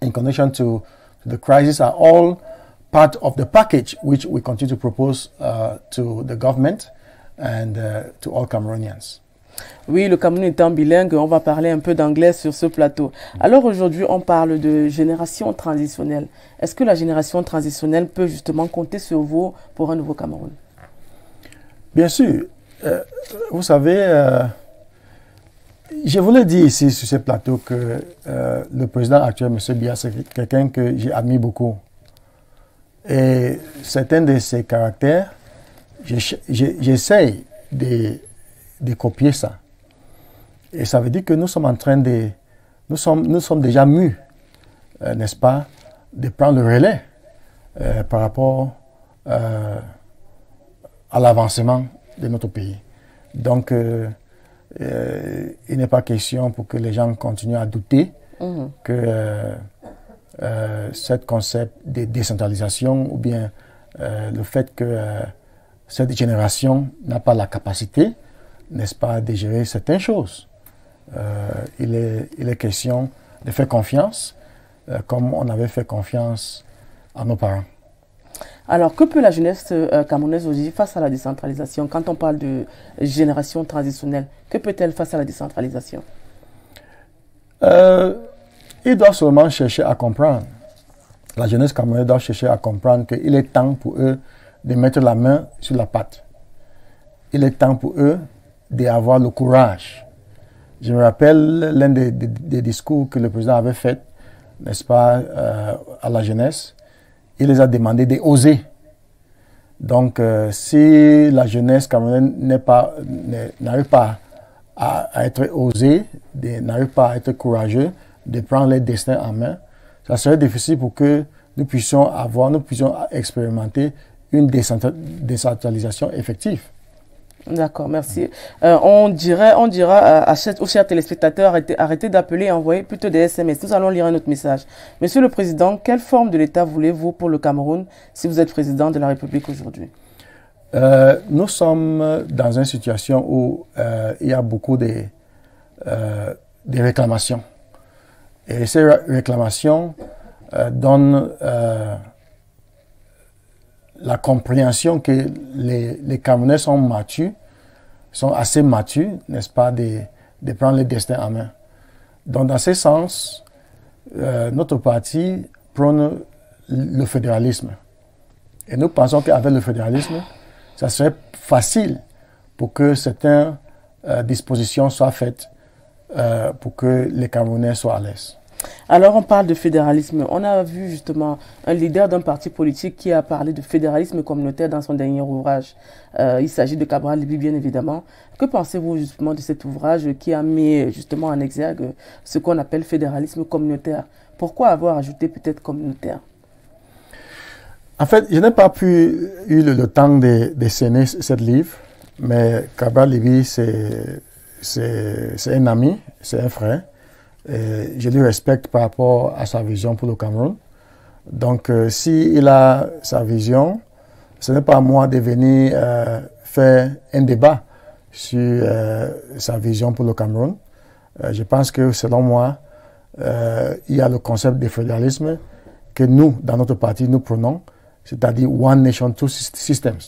Speaker 3: in connection to the crisis are all part of the package which we continue to propose to the government and to all Cameroonians.
Speaker 1: Oui, le Cameroun étant bilingue, on va parler un peu d'anglais sur ce plateau. Alors aujourd'hui, on parle de génération transitionnelle. Est-ce que la génération transitionnelle peut justement compter sur vous pour un nouveau Cameroun?
Speaker 3: Bien sûr. Vous savez, je vous l'ai dit ici sur ce plateau que le président actuel, M. Biya, c'est quelqu'un que j'admire beaucoup. Et certains de ses caractères, j'essaye de copier ça. Et ça veut dire que nous sommes en train de... Nous sommes déjà mus, n'est-ce pas, de prendre le relais par rapport à l'avancement de notre pays. Donc, il n'est pas question pour que les gens continuent à douter que ce concept de décentralisation ou bien le fait que cette génération n'a pas la capacité, n'est-ce pas, de gérer certaines choses. Il est question de faire confiance comme on avait fait confiance à nos parents.
Speaker 1: Alors, que peut la jeunesse camerounaise aujourd'hui face à la décentralisation? Quand on parle de génération transitionnelle, que peut-elle face à la décentralisation?
Speaker 3: Ils doivent seulement chercher à comprendre. La jeunesse camerounaise doit chercher à comprendre qu'il est temps pour eux de mettre la main sur la pâte. Il est temps pour eux d'avoir le courage. Je me rappelle l'un des discours que le président avait fait, n'est-ce pas, à la jeunesse. Il les a demandé d'oser. Donc, si la jeunesse camerounaise n'arrive pas à être osée, n'arrive pas à être courageux, de prendre les destins en main, ça serait difficile pour que nous puissions expérimenter une décentralisation effective.
Speaker 1: D'accord, merci. On dira aux chers téléspectateurs, arrêtez d'appeler et envoyer plutôt des SMS. Nous allons lire un autre message. Monsieur le Président, quelle forme de l'État voulez-vous pour le Cameroun si vous êtes président de la République aujourd'hui?
Speaker 3: Nous sommes dans une situation où il y a beaucoup de réclamations. Et ces réclamations donnent la compréhension que les Camerounais sont assez matures, n'est-ce pas, de prendre le destin en main. Donc, dans ce sens, notre parti prône le fédéralisme. Et nous pensons qu'avec le fédéralisme, ça serait facile pour que certaines dispositions soient faites pour que les Camerounais soient à l'aise.
Speaker 1: Alors, on parle de fédéralisme. On a vu justement un leader d'un parti politique qui a parlé de fédéralisme communautaire dans son dernier ouvrage. Il s'agit de Cabral Libby, bien évidemment. Que pensez-vous justement de cet ouvrage qui a mis justement en exergue ce qu'on appelle fédéralisme communautaire? Pourquoi avoir ajouté peut-être communautaire?
Speaker 3: En fait, je n'ai pas eu le temps de scéner ce livre, mais Cabral Libby, c'est un ami, c'est un frère. Et je le respecte par rapport à sa vision pour le Cameroun. Donc, s'il a sa vision, ce n'est pas à moi de venir faire un débat sur sa vision pour le Cameroun. Je pense que, selon moi, il y a le concept de fédéralisme que nous, dans notre parti, nous prenons, c'est-à-dire One Nation, Two Systems.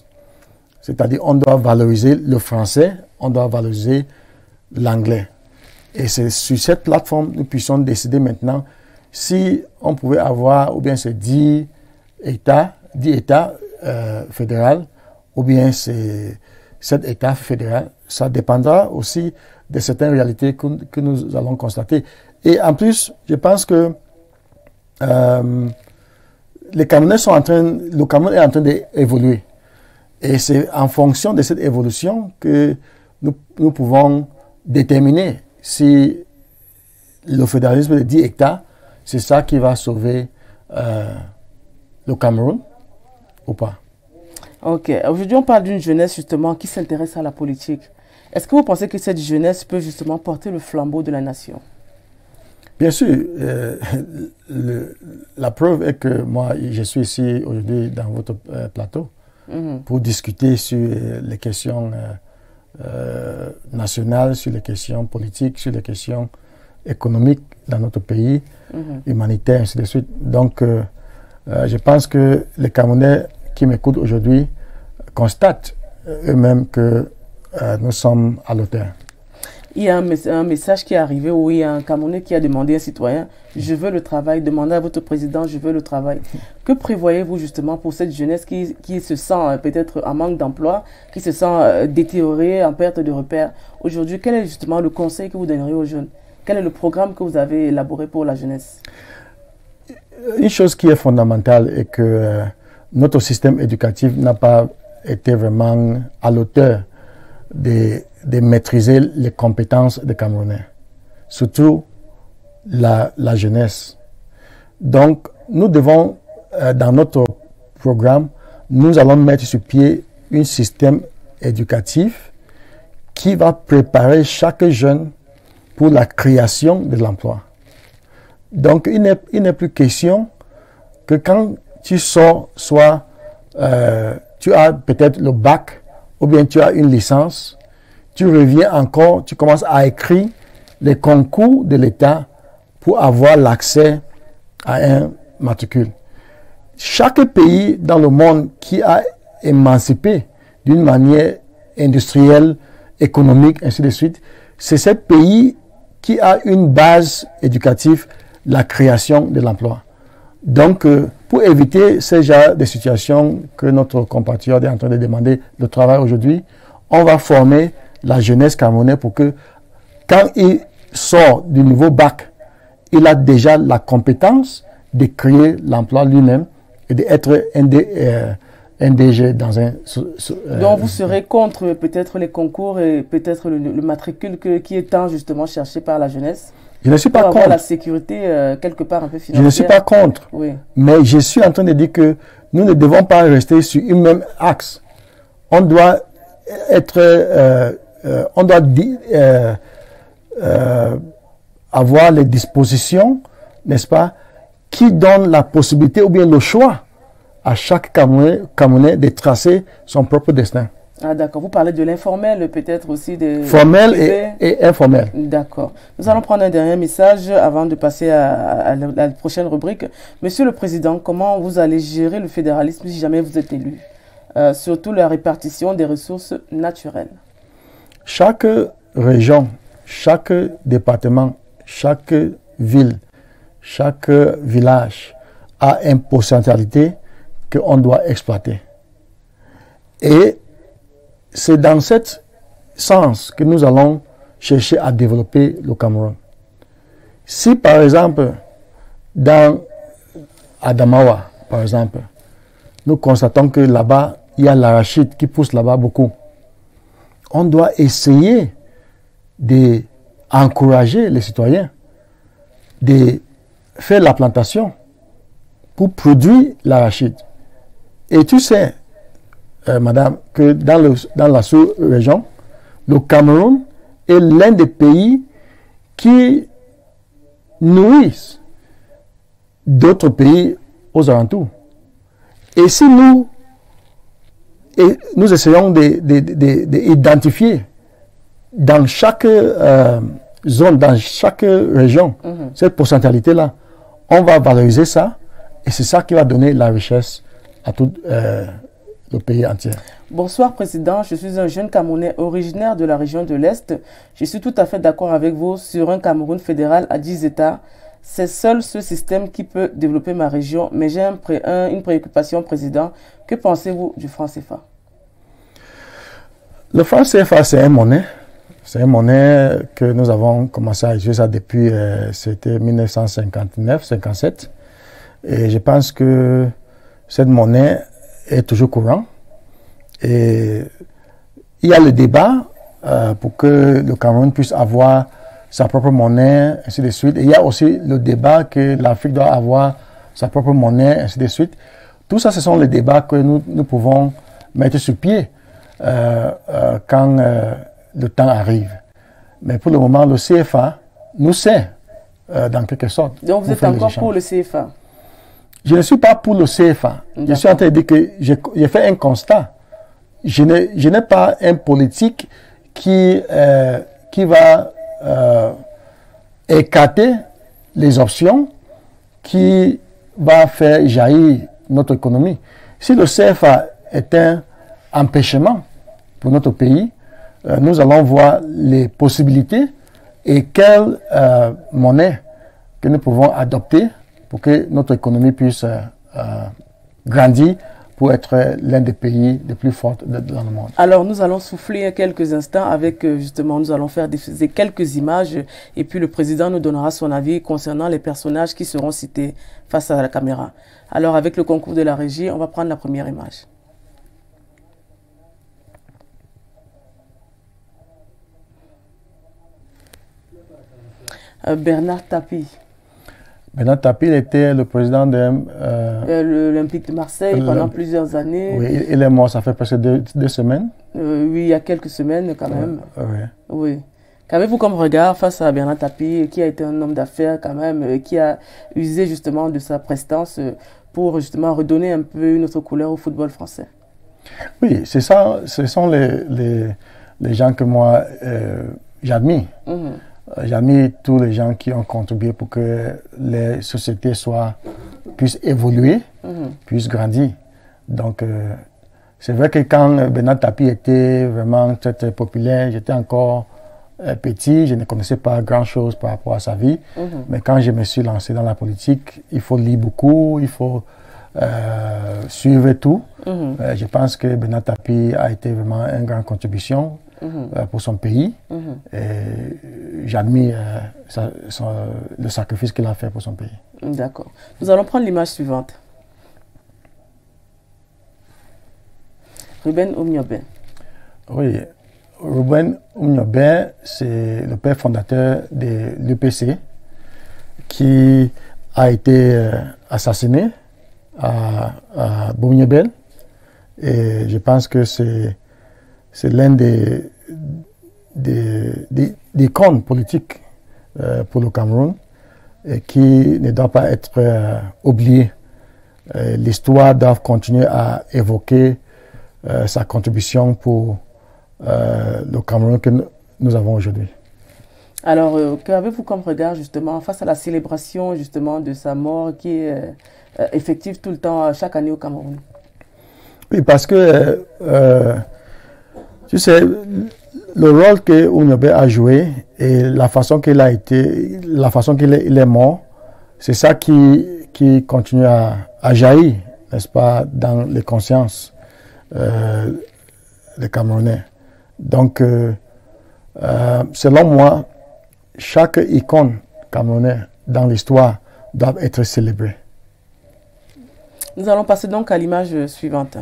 Speaker 3: C'est-à-dire on doit valoriser le français, on doit valoriser l'anglais. Et c'est sur cette plateforme que nous puissions décider maintenant si on pouvait avoir ou bien ces 10 États fédéraux ou bien ces 7 États fédéraux. Ça dépendra aussi de certaines réalités que nous allons constater. Et en plus, je pense que le Cameroun est en train d'évoluer. Et c'est en fonction de cette évolution que nous pouvons déterminer si le fédéralisme de 10 hectares, c'est ça qui va sauver le Cameroun ou pas.
Speaker 1: Ok. Aujourd'hui, on parle d'une jeunesse justement qui s'intéresse à la politique. Est-ce que vous pensez que cette jeunesse peut justement porter le flambeau de la nation?
Speaker 3: Bien sûr. La preuve est que moi, je suis ici aujourd'hui dans votre plateau pour discuter sur les questions nationales, sur les questions politiques, sur les questions économiques dans notre pays, humanitaires, ainsi de suite. Donc, je pense que les Camerounais qui m'écoutent aujourd'hui constatent eux-mêmes que nous sommes à l'auteur.
Speaker 1: il y a un message qui est arrivé où il y a un Camerounais qui a demandé à un citoyen, je veux le travail, demandez à votre président, je veux le travail. Que prévoyez-vous justement pour cette jeunesse qui se sent peut-être en manque d'emploi, qui se sent détériorée, en perte de repères? Aujourd'hui, quel est justement le conseil que vous donneriez aux jeunes? Quel est le programme que vous avez élaboré pour la jeunesse?
Speaker 3: Une chose qui est fondamentale est que notre système éducatif n'a pas été vraiment à l'auteur de maîtriser les compétences des Camerounais, surtout la jeunesse. Donc, nous devons, dans notre programme, nous allons mettre sur pied un système éducatif qui va préparer chaque jeune pour la création de l'emploi. Donc, il n'est plus question que quand tu sors, soit tu as peut-être le bac, ou bien tu as une licence, tu reviens encore, tu commences à écrire les concours de l'État pour avoir l'accès à un matricule. Chaque pays dans le monde qui a émancipé d'une manière industrielle, économique, ainsi de suite, c'est ce pays qui a une base éducative, la création de l'emploi. Donc, pour éviter ce genre de situations que notre compatriote est en train de demander le travail aujourd'hui, on va former la jeunesse camerounaise pour que, quand il sort du nouveau bac, il a déjà la compétence de créer l'emploi lui-même et d'être NDG dans un...
Speaker 1: Donc, vous serez contre peut-être les concours et peut-être le matricule qui est tant justement cherché par la jeunesse?
Speaker 3: Je ne suis pas contre.
Speaker 1: La sécurité quelque part un peu financière.
Speaker 3: Je ne suis pas contre.
Speaker 1: Oui.
Speaker 3: Mais je suis en train de dire que nous ne devons pas rester sur un même axe. On doit être, avoir les dispositions, n'est-ce pas, qui donnent la possibilité ou bien le choix à chaque Camerounais de tracer son propre destin.
Speaker 1: Ah d'accord, vous parlez de l'informel, peut-être aussi des...
Speaker 3: Formel et informel.
Speaker 1: D'accord. Nous allons prendre un dernier message avant de passer à la prochaine rubrique. Monsieur le Président, comment vous allez gérer le fédéralisme si jamais vous êtes élu? Surtout la répartition des ressources naturelles.
Speaker 3: Chaque région, chaque département, chaque ville, chaque village a une potentialité qu'on doit exploiter. Et c'est dans ce sens que nous allons chercher à développer le Cameroun. Si par exemple, dans Adamawa, par exemple, nous constatons que là-bas, il y a l'arachide qui pousse là-bas beaucoup, on doit essayer d'encourager les citoyens de faire la plantation pour produire l'arachide. Et tu sais, madame, que dans la sous-région, le Cameroun est l'un des pays qui nourrissent d'autres pays aux alentours. Et si nous essayons d'identifier dans chaque zone, dans chaque région, cette potentialité-là, on va valoriser ça et c'est ça qui va donner la richesse à tout le pays entier.
Speaker 1: Bonsoir Président, je suis un jeune Camerounais originaire de la région de l'Est. Je suis tout à fait d'accord avec vous sur un Cameroun fédéral à 10 États. C'est seul ce système qui peut développer ma région, mais j'ai une préoccupation, Président. Que pensez-vous du franc CFA?
Speaker 3: Le franc CFA, c'est une monnaie. C'est une monnaie que nous avons commencé à utiliser ça depuis c'était 1959-57. Et je pense que cette monnaie est toujours courante. Et il y a le débat pour que le Cameroun puisse avoir sa propre monnaie, ainsi de suite. Et il y a aussi le débat que l'Afrique doit avoir sa propre monnaie, ainsi de suite. Tout ça, ce sont les débats que nous pouvons mettre sur pied quand le temps arrive. Mais pour le moment, le CFA nous sert dans quelque sorte.
Speaker 1: Donc vous êtes encore pour le CFA?
Speaker 3: Je ne suis pas pour le CFA. Je suis en train de dire que j'ai fait un constat. Je n'ai pas un politique qui va écarter les options qui va faire jaillir notre économie. Si le CFA est un empêchement pour notre pays, nous allons voir les possibilités et quelle monnaie que nous pouvons adopter pour que notre économie puisse grandir pour être l'un des pays les plus forts dans le monde.
Speaker 1: Alors, nous allons souffler quelques instants avec, justement, nous allons faire diffuser quelques images et puis le président nous donnera son avis concernant les personnages qui seront cités face à la caméra. Alors, avec le concours de la régie, on va prendre la première image. Bernard Tapie.
Speaker 3: Bernard Tapie était le président de
Speaker 1: l'Olympique de Marseille pendant plusieurs années.
Speaker 3: Oui, il est mort, ça fait presque deux semaines.
Speaker 1: Oui, il y a quelques semaines quand même.
Speaker 3: Oui.
Speaker 1: Oui. Qu'avez-vous comme regard face à Bernard Tapie, qui a été un homme d'affaires quand même, qui a usé justement de sa prestance pour justement redonner un peu une autre couleur au football français? Oui,
Speaker 3: c'est ça, ce sont les gens que moi j'admire. J'admire tous les gens qui ont contribué pour que les sociétés puissent évoluer, puissent grandir. Donc, c'est vrai que quand Bernard Tapie était vraiment très, très populaire, j'étais encore petit, je ne connaissais pas grand-chose par rapport à sa vie. Mais quand je me suis lancé dans la politique, il faut lire beaucoup, il faut suivre tout. Je pense que Bernard Tapie a été vraiment une grande contribution pour son pays. Et j'admire le sacrifice qu'il a fait pour son pays.
Speaker 1: D'accord. Nous allons prendre l'image suivante. Ruben Oumniobé.
Speaker 3: Oui, Ruben Oumniobé, c'est le père fondateur de l'UPC qui a été assassiné à Boumniobel. Et je pense que c'est l'un des icônes politiques pour le Cameroun et qui ne doit pas être oublié. L'histoire doit continuer à évoquer sa contribution pour le Cameroun que nous avons aujourd'hui.
Speaker 1: Alors, qu'avez-vous comme regard justement face à la célébration justement de sa mort qui est effective tout le temps, chaque année au Cameroun?
Speaker 3: Oui, parce que tu sais, le rôle que Oumniobé a joué et la façon qu'il a été, la façon qu'il est mort, c'est ça qui continue à jaillir, n'est-ce pas, dans les consciences des Camerounais. Donc, selon moi, chaque icône camerounaise dans l'histoire doit être célébrée.
Speaker 1: Nous allons passer donc à l'image suivante.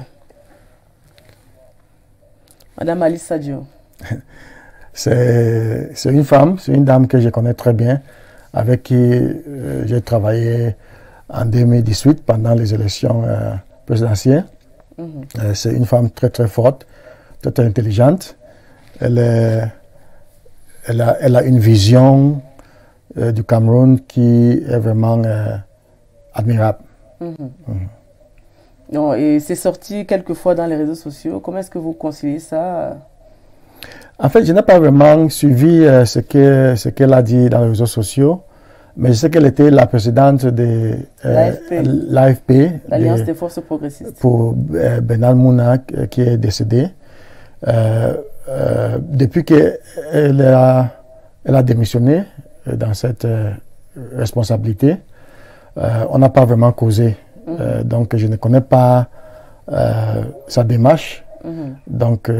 Speaker 1: Madame Alice Sadio.
Speaker 3: C'est une femme, c'est une dame que je connais très bien, avec qui j'ai travaillé en 2018 pendant les élections présidentielles. C'est une femme très très forte, très, très intelligente. Elle a une vision du Cameroun qui est vraiment admirable.
Speaker 1: Non, et c'est sorti quelquefois dans les réseaux sociaux. Comment est-ce que vous conciliez ça?
Speaker 3: En fait, je n'ai pas vraiment suivi ce qu'elle a dit dans les réseaux sociaux, mais je sais qu'elle était la présidente de l'AFP,
Speaker 1: l'Alliance des forces progressistes,
Speaker 3: pour Bernard Mouna qui est décédé. Depuis qu'elle a démissionné dans cette responsabilité, on n'a pas vraiment causé. Donc, je ne connais pas sa démarche. Donc,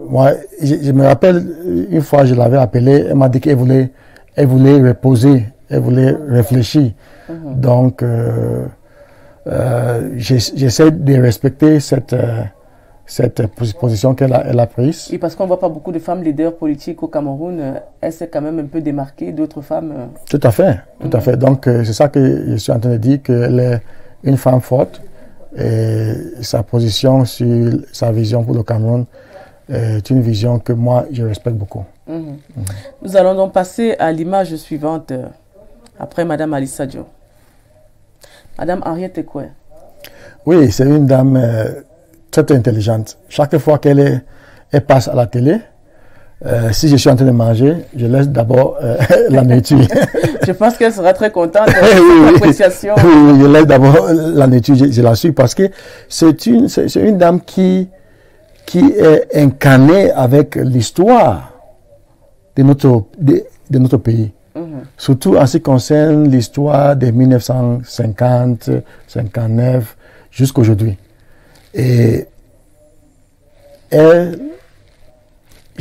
Speaker 3: moi, je me rappelle, une fois, je l'avais appelée, elle m'a dit qu'elle voulait reposer, elle voulait réfléchir. Donc, j'essaie de respecter cette position qu'elle a prise.
Speaker 1: Et parce qu'on ne voit pas beaucoup de femmes leaders politiques au Cameroun, elle s'est quand même un peu démarquée d'autres femmes.
Speaker 3: Tout à fait, tout à fait. Donc, c'est ça que je suis en train de dire, qu'elle est une femme forte et sa position sur sa vision pour le Cameroun est une vision que moi, je respecte beaucoup.
Speaker 1: Nous allons donc passer à l'image suivante, après Madame Alice Sadio. Madame Henriette Ekwe.
Speaker 3: Oui, c'est une dame très, très intelligente. Chaque fois qu'elle passe à la télé, si je suis en train de manger, je laisse d'abord la nourriture.
Speaker 1: Je pense qu'elle sera très contente de cette appréciation.
Speaker 3: Oui, je laisse d'abord la nourriture, je la suis parce que c'est une dame qui qui est incarné avec l'histoire de notre pays. Surtout en ce qui concerne l'histoire de 1950, 59 jusqu'à aujourd'hui. Et je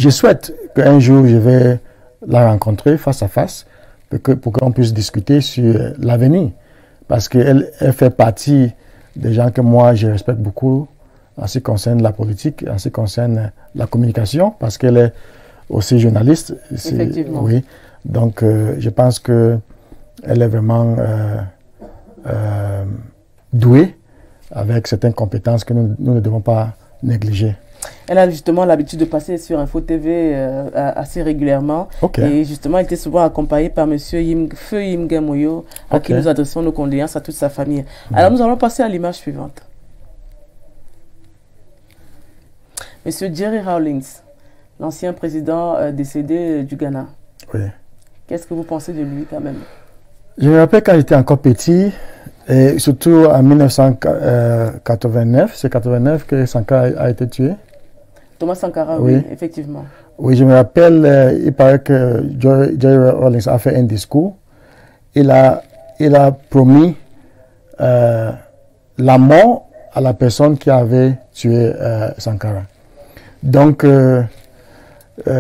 Speaker 3: souhaite qu'un jour je vais la rencontrer face à face pour qu'on puisse discuter sur l'avenir. Parce qu'elle fait partie des gens que moi je respecte beaucoup en ce qui concerne la politique, en ce qui concerne la communication, parce qu'elle est aussi journaliste.
Speaker 1: Effectivement.
Speaker 3: Oui. Donc, je pense qu'elle est vraiment douée avec certaines compétences que nous ne devons pas négliger.
Speaker 1: Elle a justement l'habitude de passer sur Info TV assez régulièrement. Et justement, elle était souvent accompagnée par Monsieur Feu Yimge Moyo, à qui nous adressons nos condoléances à toute sa famille. Alors, nous allons passer à l'image suivante. Monsieur Jerry Rawlings, l'ancien président décédé du Ghana.
Speaker 3: Oui.
Speaker 1: Qu'est-ce que vous pensez de lui quand même?
Speaker 3: Je me rappelle quand j'étais encore petit, et surtout en 1989, c'est 89 que Sankara a été tué.
Speaker 1: Thomas Sankara, oui, effectivement.
Speaker 3: Oui, je me rappelle, il paraît que Jerry Rawlings a fait un discours. Il a promis la mort à la personne qui avait tué Sankara. Donc,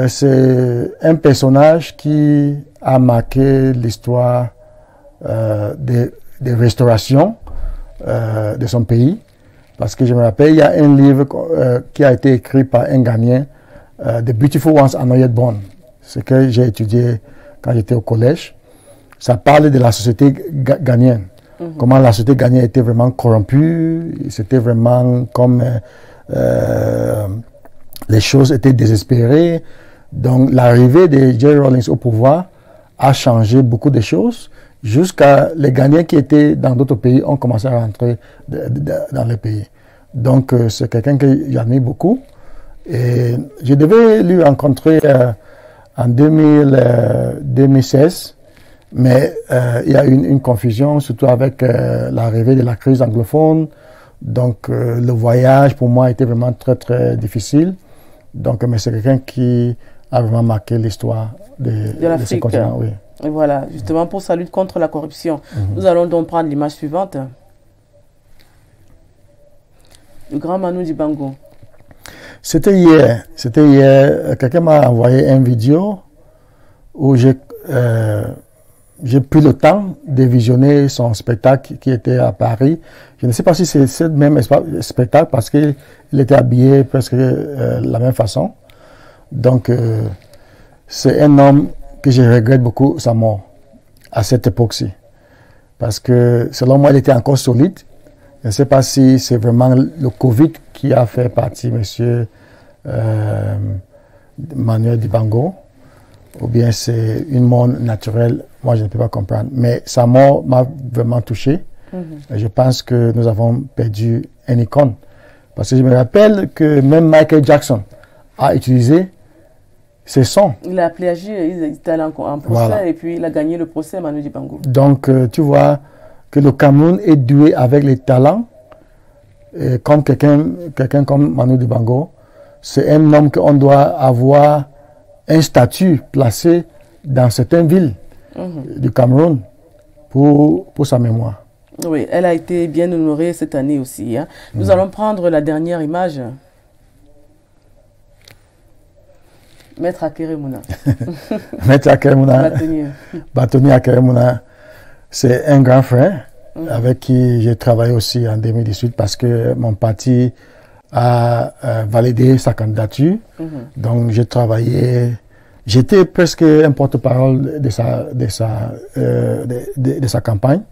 Speaker 3: c'est un personnage qui a marqué l'histoire des restaurations de son pays. Parce que je me rappelle, il y a un livre qui a été écrit par un Ghanéen, The Beautiful Ones Are Not Yet Born. Ce que j'ai étudié quand j'étais au collège. Ça parle de la société ghanéenne. Comment la société ghanéenne était vraiment corrompue. C'était vraiment comme les choses étaient désespérées. Donc l'arrivée de Jerry Rawlings au pouvoir a changé beaucoup de choses. Jusqu'à les Ghanéens qui étaient dans d'autres pays ont commencé à rentrer dans les pays. Donc, c'est quelqu'un que j'admire beaucoup. Et je devais lui rencontrer en 2016, mais il y a eu une confusion, surtout avec l'arrivée de la crise anglophone. Donc, le voyage, pour moi, était vraiment très, très difficile. Donc, mais c'est quelqu'un qui a vraiment marqué l'histoire de ce continent. Oui.
Speaker 1: Et voilà, justement pour sa lutte contre la corruption. Nous allons donc prendre l'image suivante. Le grand Manu Dibango.
Speaker 3: C'était hier. Quelqu'un m'a envoyé une vidéo où j'ai pris le temps de visionner son spectacle qui était à Paris. Je ne sais pas si c'est ce même spectacle parce qu'il était habillé presque de la même façon. Donc, c'est un homme que je regrette beaucoup sa mort à cette époque-ci. Parce que, selon moi, il était encore solide. Je ne sais pas si c'est vraiment le Covid qui a fait partie M. Manuel Dibango, ou bien c'est une mort naturelle. Moi, je ne peux pas comprendre. Mais sa mort m'a vraiment touché. Je pense que nous avons perdu un icône. Parce que je me rappelle que même Michael Jackson a utilisé ses sons.
Speaker 1: Il a plagié, il était allé en procès, voilà. Et puis il a gagné le procès, Manu Dibango.
Speaker 3: Donc, tu vois que le Cameroun est doué avec les talents. Et comme quelqu'un comme Manu Dibango, c'est un homme qu'on doit avoir un statut placé dans certaines villes du Cameroun pour sa mémoire.
Speaker 1: Oui, elle a été bien honorée cette année aussi. Hein. Nous allons prendre la dernière image. Maître Akeremouna.
Speaker 3: Maître Akeremouna. Bâtonnier Akeremouna, c'est un grand frère avec qui j'ai travaillé aussi en 2018 parce que mon parti a validé sa candidature. Donc j'ai travaillé, j'étais presque un porte-parole de sa campagne.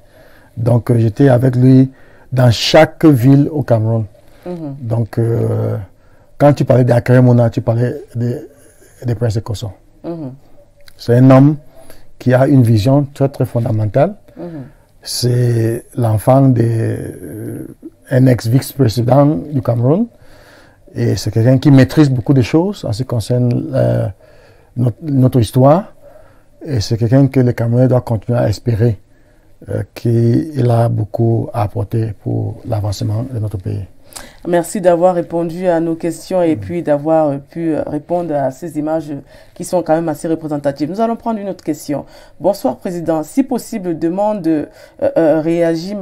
Speaker 3: Donc j'étais avec lui dans chaque ville au Cameroun. Donc quand tu parlais d'Akeremouna, tu parlais de Prince Ekosso. C'est un homme qui a une vision très très fondamentale. C'est l'enfant d'un ex-vice-président du Cameroun. Et c'est quelqu'un qui maîtrise beaucoup de choses en ce qui concerne notre histoire. Et c'est quelqu'un que le Cameroun doit continuer à espérer qu'il a beaucoup à apporter pour l'avancement de notre pays.
Speaker 1: Merci d'avoir répondu à nos questions et puis d'avoir pu répondre à ces images qui sont quand même assez représentatives. Nous allons prendre une autre question. Bonsoir, Président. Si possible, demande réagit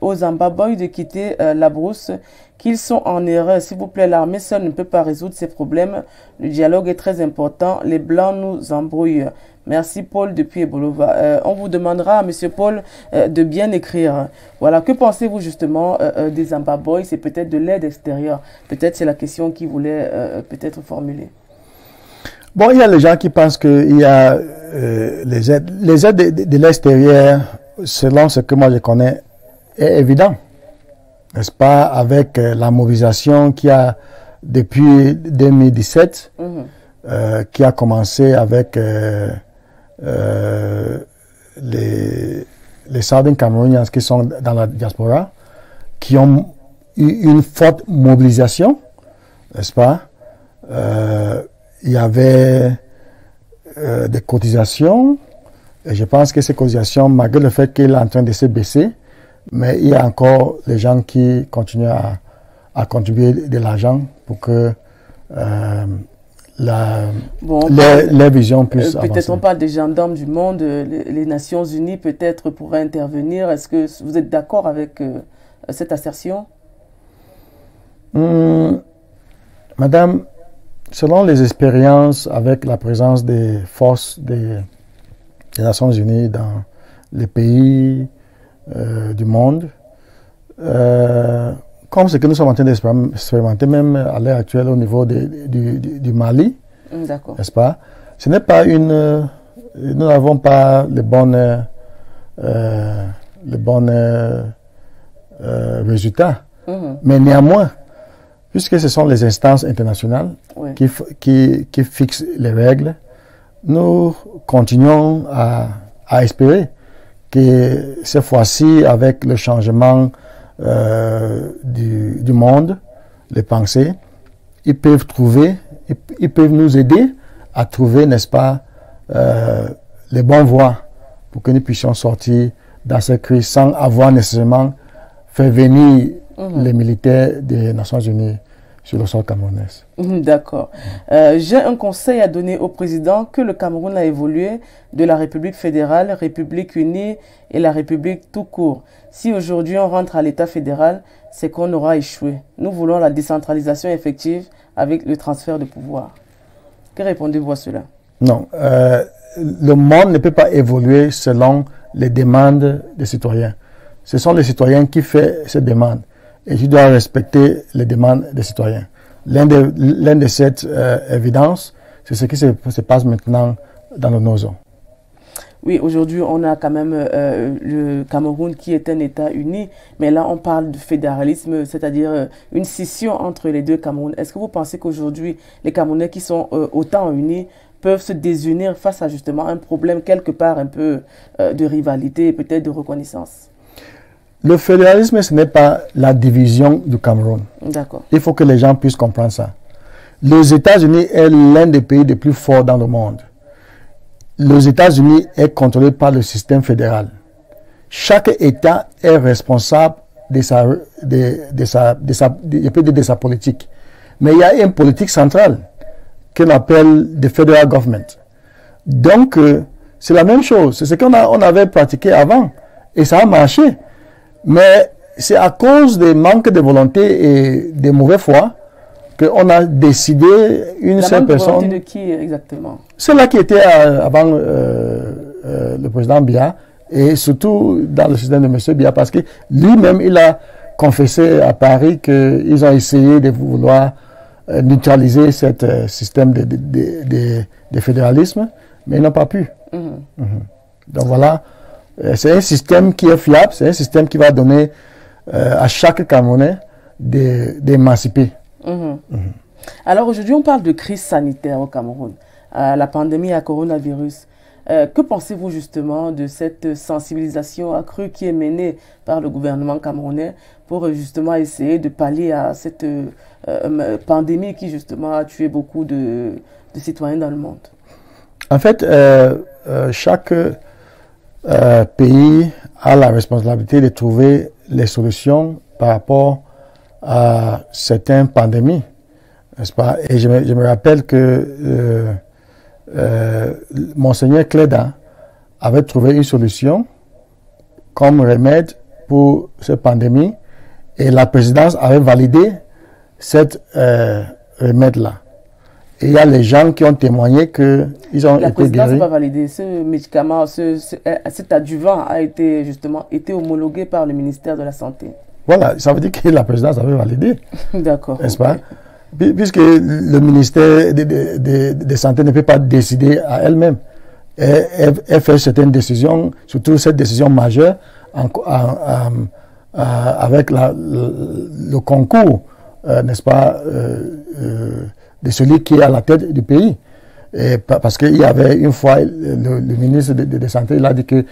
Speaker 1: aux Ambaboy de quitter la brousse, qu'ils sont en erreur. S'il vous plaît, l'armée seule ne peut pas résoudre ces problèmes. Le dialogue est très important. Les Blancs nous embrouillent. Merci Paul depuis Ebolova. On vous demandera, Monsieur Paul, de bien écrire. Voilà, que pensez-vous justement des Ambaboy? C'est peut-être de l'aide extérieure. Peut-être c'est la question qu'il voulait peut-être formuler.
Speaker 3: Bon, il y a les gens qui pensent qu'il y a les aides de l'extérieur, selon ce que moi je connais, est évident. N'est-ce pas, avec la mobilisation qu'il y a depuis 2017, qui a commencé avec les Southern Cameroonians qui sont dans la diaspora, qui ont eu une forte mobilisation, n'est-ce pas? Il y avait des cotisations, et je pense que ces cotisations, malgré le fait qu'elle est en train de se baisser, mais il y a encore les gens qui continuent à contribuer de l'argent pour que les visions puissent avancer.
Speaker 1: Peut-être on parle des gendarmes du monde, les Nations Unies peut-être pourraient intervenir. Est-ce que vous êtes d'accord avec cette assertion?
Speaker 3: Madame, selon les expériences avec la présence des forces des Nations Unies dans les pays du monde, comme ce que nous sommes en train d'expérimenter même à l'heure actuelle au niveau du Mali, n'est-ce pas? Ce n'est pas nous n'avons pas les bonnes résultats, mais néanmoins, puisque ce sont les instances internationales qui fixent les règles, nous continuons à espérer que cette fois-ci, avec le changement du monde, les pensées, ils peuvent nous aider à trouver, n'est-ce pas, les bonnes voies pour que nous puissions sortir dans cette crise sans avoir nécessairement fait venir les militaires des Nations Unies sur le sol camerounais.
Speaker 1: D'accord. J'ai un conseil à donner au président que le Cameroun a évolué de la République fédérale, République unie et la République tout court. Si aujourd'hui on rentre à l'État fédéral, c'est qu'on aura échoué. Nous voulons la décentralisation effective avec le transfert de pouvoir. Que répondez-vous à cela?
Speaker 3: Non. Le monde ne peut pas évoluer selon les demandes des citoyens. Ce sont les citoyens qui font ces demandes. Et tu dois respecter les demandes des citoyens. L'un de cette évidence, c'est ce qui se passe maintenant dans le Nozo.
Speaker 1: Oui, aujourd'hui, on a quand même le Cameroun qui est un État uni, mais là, on parle de fédéralisme, c'est-à-dire une scission entre les deux Cameroun. Est-ce que vous pensez qu'aujourd'hui, les Camerounais qui sont autant unis peuvent se désunir face à justement un problème quelque part un peu de rivalité et peut-être de reconnaissance?
Speaker 3: Le fédéralisme, ce n'est pas la division du Cameroun.
Speaker 1: D'accord.
Speaker 3: Il faut que les gens puissent comprendre ça. Les États-Unis est l'un des pays les plus forts dans le monde. Les États-Unis est contrôlé par le système fédéral. Chaque État est responsable de sa politique. Mais il y a une politique centrale qu'on appelle the federal government. Donc, c'est la même chose. C'est ce qu'on avait pratiqué avant. Et ça a marché. Mais c'est à cause des manques de volonté et de mauvaise foi qu'on a décidé une seule personne. La
Speaker 1: volonté de qui exactement?
Speaker 3: Celle-là qui était avant le président Biya et surtout dans le système de M. Biya parce que lui-même il a confessé à Paris qu'ils ont essayé de vouloir neutraliser ce système de fédéralisme, mais ils n'ont pas pu. Donc voilà. C'est un système qui est fiable, c'est un système qui va donner à chaque Camerounais d'émanciper.
Speaker 1: Alors aujourd'hui, on parle de crise sanitaire au Cameroun, la pandémie à coronavirus. Que pensez-vous justement de cette sensibilisation accrue qui est menée par le gouvernement camerounais pour justement essayer de pallier à cette pandémie qui justement a tué beaucoup de citoyens dans le monde?
Speaker 3: En fait, chaque pays a la responsabilité de trouver les solutions par rapport à certaines pandémies, n'est-ce pas? Et je me rappelle que Monseigneur Cléda avait trouvé une solution comme remède pour cette pandémie et la présidence avait validé cette remède-là. Et il y a les gens qui ont témoigné qu'ils ont été guéris.
Speaker 1: La présidence n'a pas validé ce médicament, cet adjuvant a été justement homologué par le ministère de la Santé.
Speaker 3: Voilà, ça veut dire que la présidence avait validé.
Speaker 1: D'accord.
Speaker 3: N'est-ce pas? Puisque le ministère de Santé ne peut pas décider à elle-même. Elle fait certaines décisions, surtout cette décision majeure, avec le concours, n'est-ce pas, de celui qui est à la tête du pays. Et parce qu'il y avait une fois, le ministre de la Santé, il a dit qu'il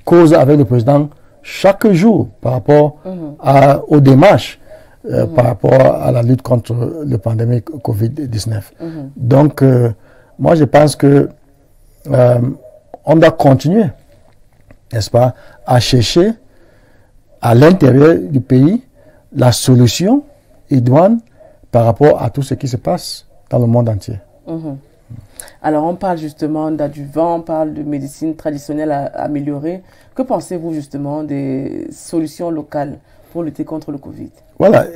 Speaker 3: cause avec le président chaque jour par rapport aux démarches, par rapport à la lutte contre la pandémie Covid-19. Donc, moi, je pense que on doit continuer, n'est-ce pas, à chercher à l'intérieur du pays la solution idoine par rapport à tout ce qui se passe dans le monde entier.
Speaker 1: Alors, on parle justement d'adjuvants, on parle de médecine traditionnelle améliorée. Que pensez-vous justement des solutions locales pour lutter contre le Covid?
Speaker 3: Voilà,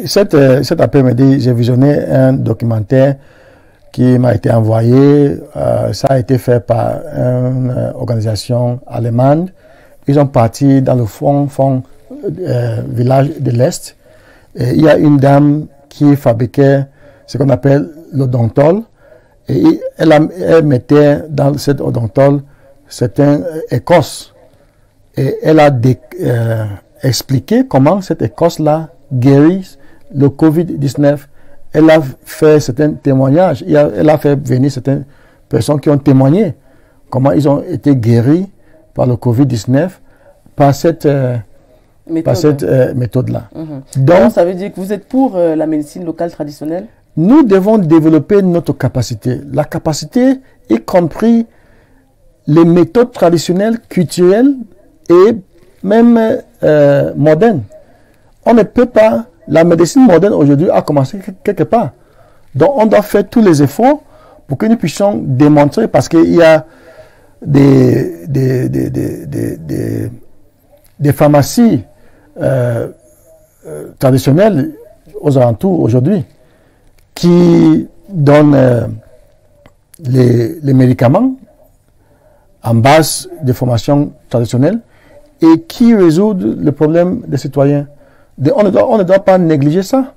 Speaker 3: cet après-midi, j'ai visionné un documentaire qui m'a été envoyé. Ça a été fait par une organisation allemande. Ils ont parti dans le fond village de l'Est. Et il y a une dame qui fabriquait ce qu'on appelle l'odontol. Et elle mettait dans cet odontol certaines écosses. Et elle a expliqué comment cette écosse-là guérit le Covid-19. Elle a fait certains témoignages. Elle a fait venir certaines personnes qui ont témoigné comment ils ont été guéris par le Covid-19 par cette méthode-là.
Speaker 1: Donc, ça veut dire que vous êtes pour la médecine locale traditionnelle?
Speaker 3: Nous devons développer notre capacité. La capacité, y compris les méthodes traditionnelles, culturelles et même modernes. On ne peut pas... La médecine moderne aujourd'hui a commencé quelque part. Donc on doit faire tous les efforts pour que nous puissions démontrer, parce qu'il y a des pharmacies traditionnelles aux alentours aujourd'hui qui donnent les médicaments en base de formation traditionnelle et qui résoudent le problème des citoyens. On ne doit pas négliger ça.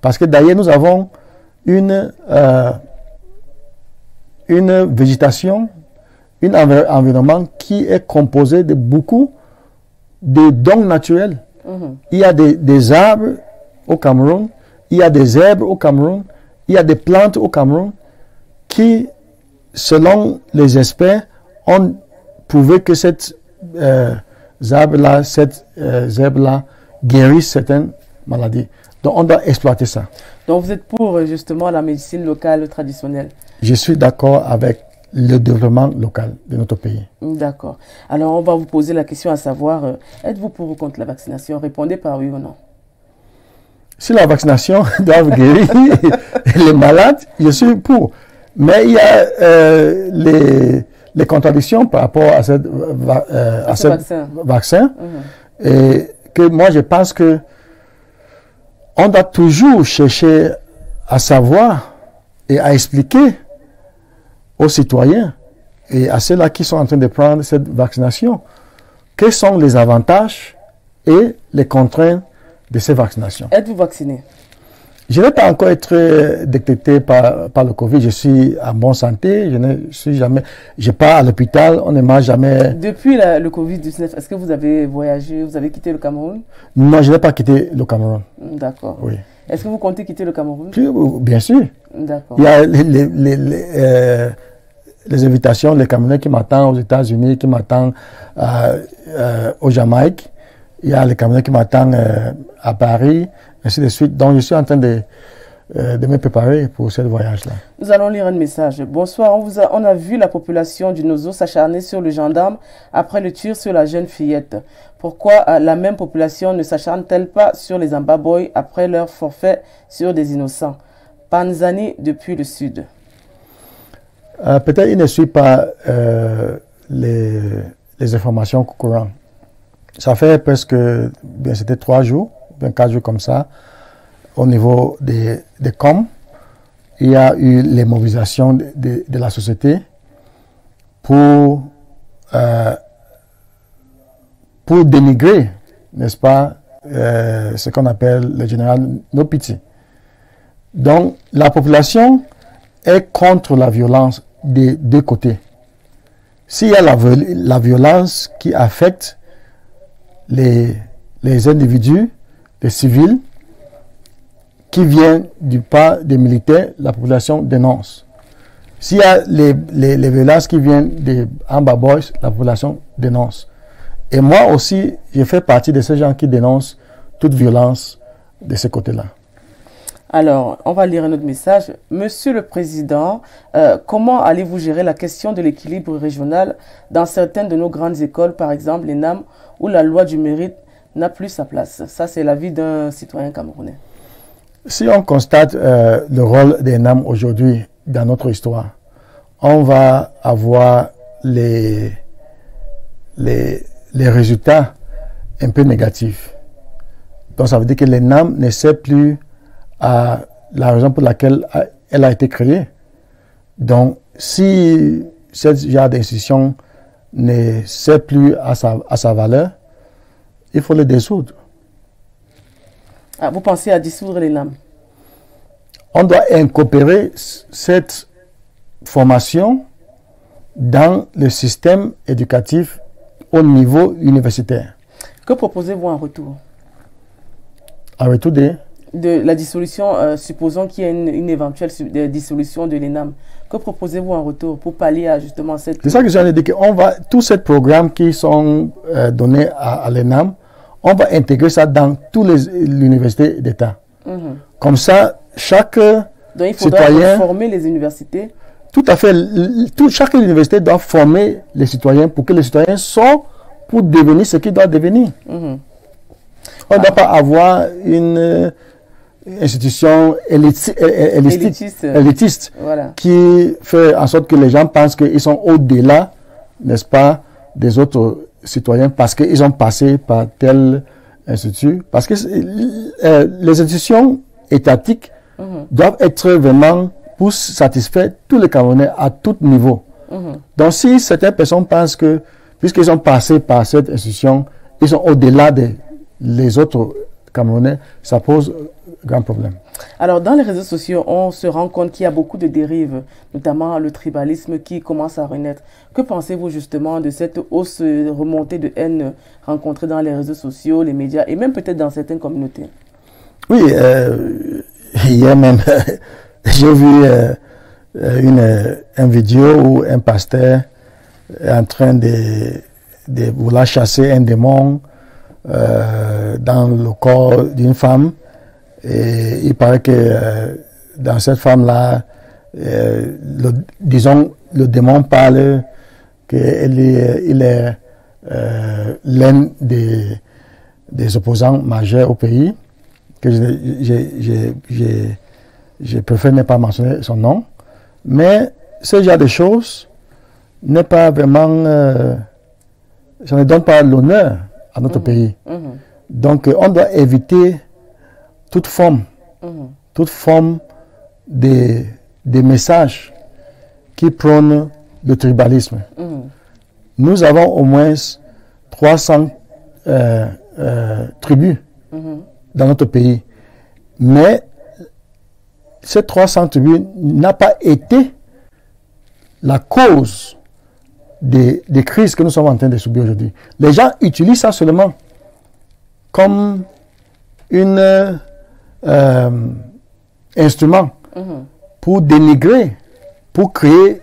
Speaker 3: Parce que d'ailleurs, nous avons une végétation, un environnement qui est composé de beaucoup de dons naturels. Il y a des arbres au Cameroun, il y a des herbes au Cameroun, il y a des plantes au Cameroun qui, selon les experts, ont prouvé que ces arbres-là guérissent certaines maladies. Donc on doit exploiter ça.
Speaker 1: Donc vous êtes pour justement la médecine locale traditionnelle? Je
Speaker 3: suis d'accord avec le développement local de notre pays.
Speaker 1: D'accord. Alors on va vous poser la question à savoir, êtes-vous pour ou contre la vaccination? Répondez par oui ou non.
Speaker 3: Si la vaccination doit guérir les malades, je suis pour. Mais il y a les contradictions par rapport à ce vaccin. Et que moi, je pense que on doit toujours chercher à savoir et à expliquer aux citoyens et à ceux-là qui sont en train de prendre cette vaccination quels sont les avantages et les contraintes de ces vaccinations.
Speaker 1: Êtes-vous vacciné?
Speaker 3: Je n'ai pas encore été détecté par le Covid. Je suis en bonne santé. Je pars à l'hôpital. On ne m'a jamais...
Speaker 1: Depuis le Covid-19, est-ce que vous avez voyagé, vous avez quitté le Cameroun?
Speaker 3: Non, je n'ai pas quitté le Cameroun.
Speaker 1: D'accord.
Speaker 3: Oui.
Speaker 1: Est-ce que vous comptez quitter le Cameroun?
Speaker 3: Bien sûr.
Speaker 1: D'accord.
Speaker 3: Il y a les invitations, les Camerounais qui m'attendent aux États-Unis, qui m'attendent au Jamaïque. Il y a les Camerounais qui m'attendent à Paris, ainsi de suite. Donc, je suis en train de de me préparer pour ce voyage-là.
Speaker 1: Nous allons lire un message. Bonsoir, on a vu la population du Nozo s'acharner sur le gendarme après le tir sur la jeune fillette. Pourquoi la même population ne s'acharne-t-elle pas sur les Ambaboy après leur forfait sur des innocents? Panzani depuis le sud.
Speaker 3: Peut-être il ne suit pas les informations courantes. Ça fait presque, bien c'était 3 jours, bien 4 jours comme ça, au niveau des COM. Il y a eu les mobilisations de la société pour dénigrer, n'est-ce pas, ce qu'on appelle le général Nopiti. Donc, la population est contre la violence des deux côtés. S'il y a la violence qui affecte les individus, les civils, qui vient du pas des militaires, la population dénonce. S'il y a les violences qui viennent des Amba Boys, la population dénonce. Et moi aussi, je fais partie de ces gens qui dénoncent toute violence de ce côté-là.
Speaker 1: Alors, on va lire un autre message. Monsieur le Président, comment allez-vous gérer la question de l'équilibre régional dans certaines de nos grandes écoles, par exemple les NAM, où la loi du mérite n'a plus sa place? Ça, c'est l'avis d'un citoyen camerounais.
Speaker 3: Si on constate le rôle des NAM aujourd'hui dans notre histoire, on va avoir les résultats un peu négatifs. Donc, ça veut dire que les NAM ne servent plus à la raison pour laquelle elle a été créée. Donc, si ce genre d'institution ne sert plus à sa valeur, il faut le dissoudre.
Speaker 1: Ah, vous pensez à dissoudre les NAM?
Speaker 3: On doit incorporer cette formation dans le système éducatif au niveau universitaire.
Speaker 1: Que proposez-vous en retour?
Speaker 3: En retour
Speaker 1: de la dissolution, supposons qu'il y ait une éventuelle dissolution de l'ENAM. Que proposez-vous en retour pour pallier à justement cette...
Speaker 3: C'est ça que j'allais dire, qu'on va, tous ces programmes qui sont donnés à l'ENAM, on va intégrer ça dans toutes les universités d'État. Comme ça, chaque citoyen...
Speaker 1: Donc il faudra former les universités.
Speaker 3: Tout à fait. Chaque université doit former les citoyens pour que les citoyens sortent pour devenir ce qu'ils doivent devenir. On ne doit pas avoir une institution élitiste
Speaker 1: voilà,
Speaker 3: qui fait en sorte que les gens pensent qu'ils sont au-delà, n'est-ce pas, des autres citoyens parce qu'ils ont passé par tel institut. Parce que les institutions étatiques doivent être vraiment pour satisfaire tous les Camerounais à tout niveau. Donc si certaines personnes pensent que, puisqu'ils ont passé par cette institution, ils sont au-delà des autres Camerounais, ça pose grand problème.
Speaker 1: Alors, dans les réseaux sociaux, on se rend compte qu'il y a beaucoup de dérives, notamment le tribalisme qui commence à renaître. Que pensez-vous justement de cette hausse remontée de haine rencontrée dans les réseaux sociaux, les médias et même peut-être dans certaines communautés?
Speaker 3: Oui, hier même, j'ai vu une vidéo où un pasteur est en train de vouloir chasser un démon dans le corps d'une femme. Et il paraît que dans cette femme-là, disons, le démon parle qu'il est l'un des opposants majeurs au pays, que je préfère ne pas mentionner son nom. Mais ce genre de choses n'est pas vraiment... ça ne donne pas l'honneur à notre pays. Donc, on doit éviter toute forme de messages qui prônent le tribalisme. Nous avons au moins 300 tribus dans notre pays. Mais ces 300 tribus n'ont pas été la cause des crises que nous sommes en train de subir aujourd'hui. Les gens utilisent ça seulement comme un instrument pour dénigrer, pour créer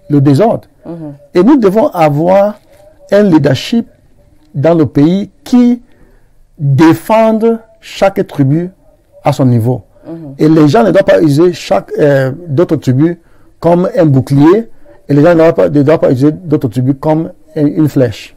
Speaker 3: le désordre. Et nous devons avoir un leadership dans le pays qui défende chaque tribu à son niveau. Et les gens ne doivent pas utiliser d'autres tribus comme un bouclier. Et les gens ne doivent pas utiliser d'autres tribus comme une flèche.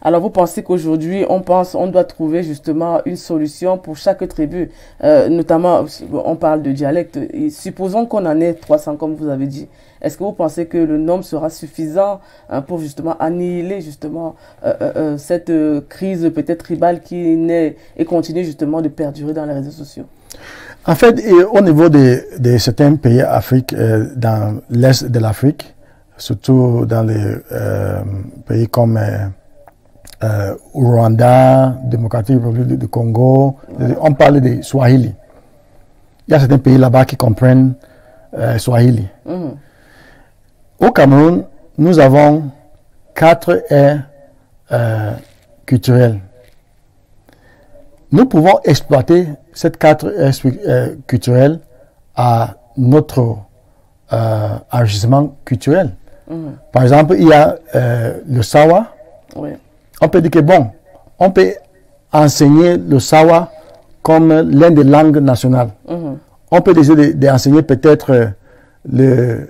Speaker 1: Alors, vous pensez qu'aujourd'hui, on doit trouver justement une solution pour chaque tribu, notamment, on parle de dialecte. Et supposons qu'on en ait 300, comme vous avez dit. Est-ce que vous pensez que le nombre sera suffisant pour justement annihiler justement cette crise peut-être tribale qui naît et continue justement de perdurer dans les réseaux sociaux?
Speaker 3: En fait, au niveau de certains pays d'Afrique, dans l'est de l'Afrique, surtout dans les pays comme Rwanda, Démocratique République du Congo, on parle de Swahili. Il y a certains pays là-bas qui comprennent Swahili. Au Cameroun, nous avons 4 aires culturelles. Nous pouvons exploiter cette 4 aires culturelles à notre enrichissement culturel. Par exemple, il y a le Sawa.
Speaker 1: Oui.
Speaker 3: On peut dire que bon, on peut enseigner le Sawa comme l'une des langues nationales. On peut essayer d'enseigner peut-être les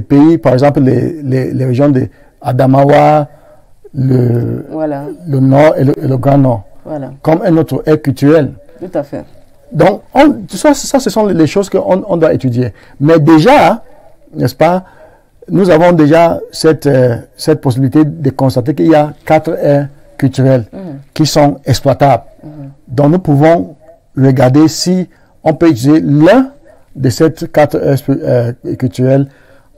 Speaker 3: pays, par exemple les régions de Adamawa, le Nord et le Grand Nord, comme un autre aire culturel.
Speaker 1: Tout à fait.
Speaker 3: Donc, ça, ce sont les choses qu'on doit étudier. Mais déjà, n'est-ce pas, nous avons déjà cette possibilité de constater qu'il y a 4 aires culturelles qui sont exploitables. Donc, nous pouvons regarder si on peut utiliser l'un de ces 4 aires culturelles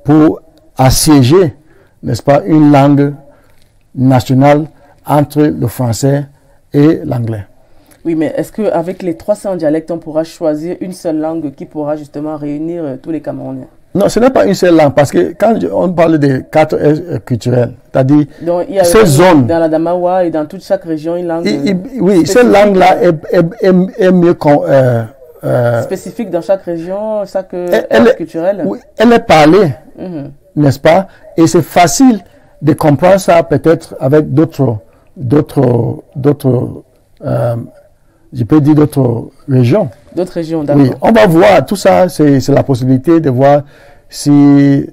Speaker 3: pour assiéger, n'est-ce pas, une langue nationale entre le français et l'anglais.
Speaker 1: Oui, mais est-ce qu'avec les 300 dialectes, on pourra choisir une seule langue qui pourra justement réunir tous les Camerounais?
Speaker 3: Non, ce n'est pas une seule langue, parce que quand on parle de 4 aires culturelles, c'est-à-dire ces zones...
Speaker 1: Dans la Damawa et dans toute chaque région, une langue...
Speaker 3: Oui, cette langue-là est mieux...
Speaker 1: spécifique dans chaque région, chaque aire culturelle?
Speaker 3: Oui, elle est parlée, n'est-ce pas? Et c'est facile de comprendre ça peut-être avec d'autres je peux dire d'autres régions.
Speaker 1: D'autres régions, d'accord.
Speaker 3: Oui, on va voir, tout ça, c'est la possibilité de voir si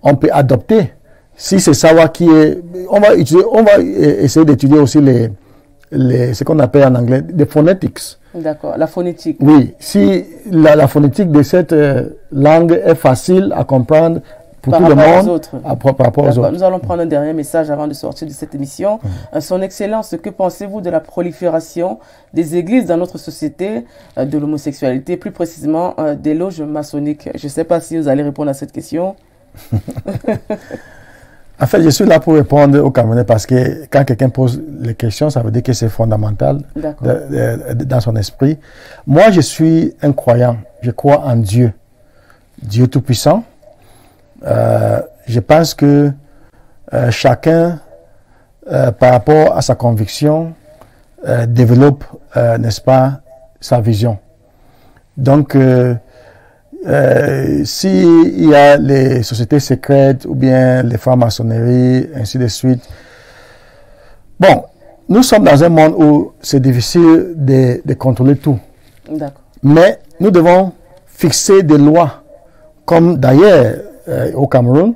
Speaker 3: on peut adopter. Si c'est savoir qui est... On va essayer d'étudier aussi ce qu'on appelle en anglais des phonetics.
Speaker 1: D'accord, la phonétique.
Speaker 3: Oui, si la phonétique de cette langue est facile à comprendre pour tout le monde, par rapport aux autres.
Speaker 1: Nous allons prendre un dernier message avant de sortir de cette émission. Son Excellence, que pensez-vous de la prolifération des églises dans notre société, de l'homosexualité, plus précisément des loges maçonniques? Je ne sais pas si vous allez répondre à cette question.
Speaker 3: En fait, je suis là pour répondre aux Camerounais parce que quand quelqu'un pose les questions, ça veut dire que c'est fondamental dans son esprit. Moi, je suis un croyant. Je crois en Dieu. Dieu Tout-Puissant. Je pense que chacun, par rapport à sa conviction, développe, n'est-ce pas, sa vision. Donc, s'il y a les sociétés secrètes ou bien les francs-maçonneries, ainsi de suite, bon, nous sommes dans un monde où c'est difficile de contrôler tout. Mais nous devons fixer des lois, comme d'ailleurs, au Cameroun,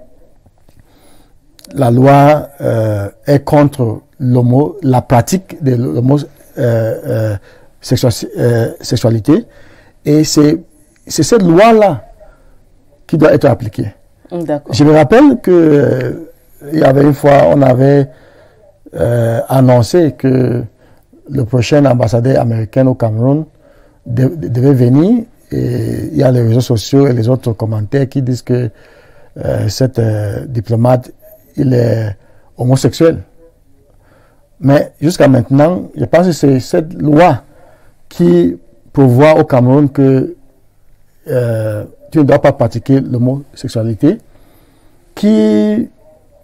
Speaker 3: la loi est contre la pratique de l'homosexualité et c'est cette loi-là qui doit être appliquée. Je me rappelle que il y avait une fois, on avait annoncé que le prochain ambassadeur américain au Cameroun devait venir, et il y a les réseaux sociaux et les autres commentaires qui disent que cet diplomate, il est homosexuel. Mais jusqu'à maintenant, je pense que c'est cette loi qui prévoit au Cameroun que tu ne dois pas pratiquer l'homosexualité, qui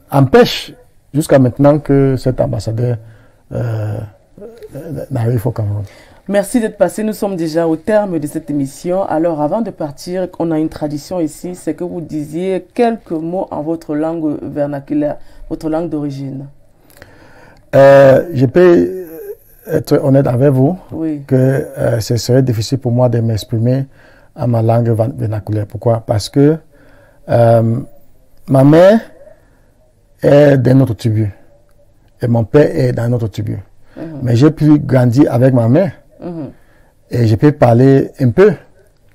Speaker 3: empêche jusqu'à maintenant que cet ambassadeur n'arrive au Cameroun.
Speaker 1: Merci d'être passé. Nous sommes déjà au terme de cette émission. Alors, avant de partir, on a une tradition ici, c'est que vous disiez quelques mots en votre langue vernaculaire, votre langue d'origine.
Speaker 3: Je peux être honnête avec vous
Speaker 1: Oui.
Speaker 3: que ce serait difficile pour moi de m'exprimer en ma langue vernaculaire. Pourquoi? Parce que ma mère est d'un autre tribu et mon père est d'un autre tribu. Mais j'ai pu grandir avec ma mère et je peux parler un peu.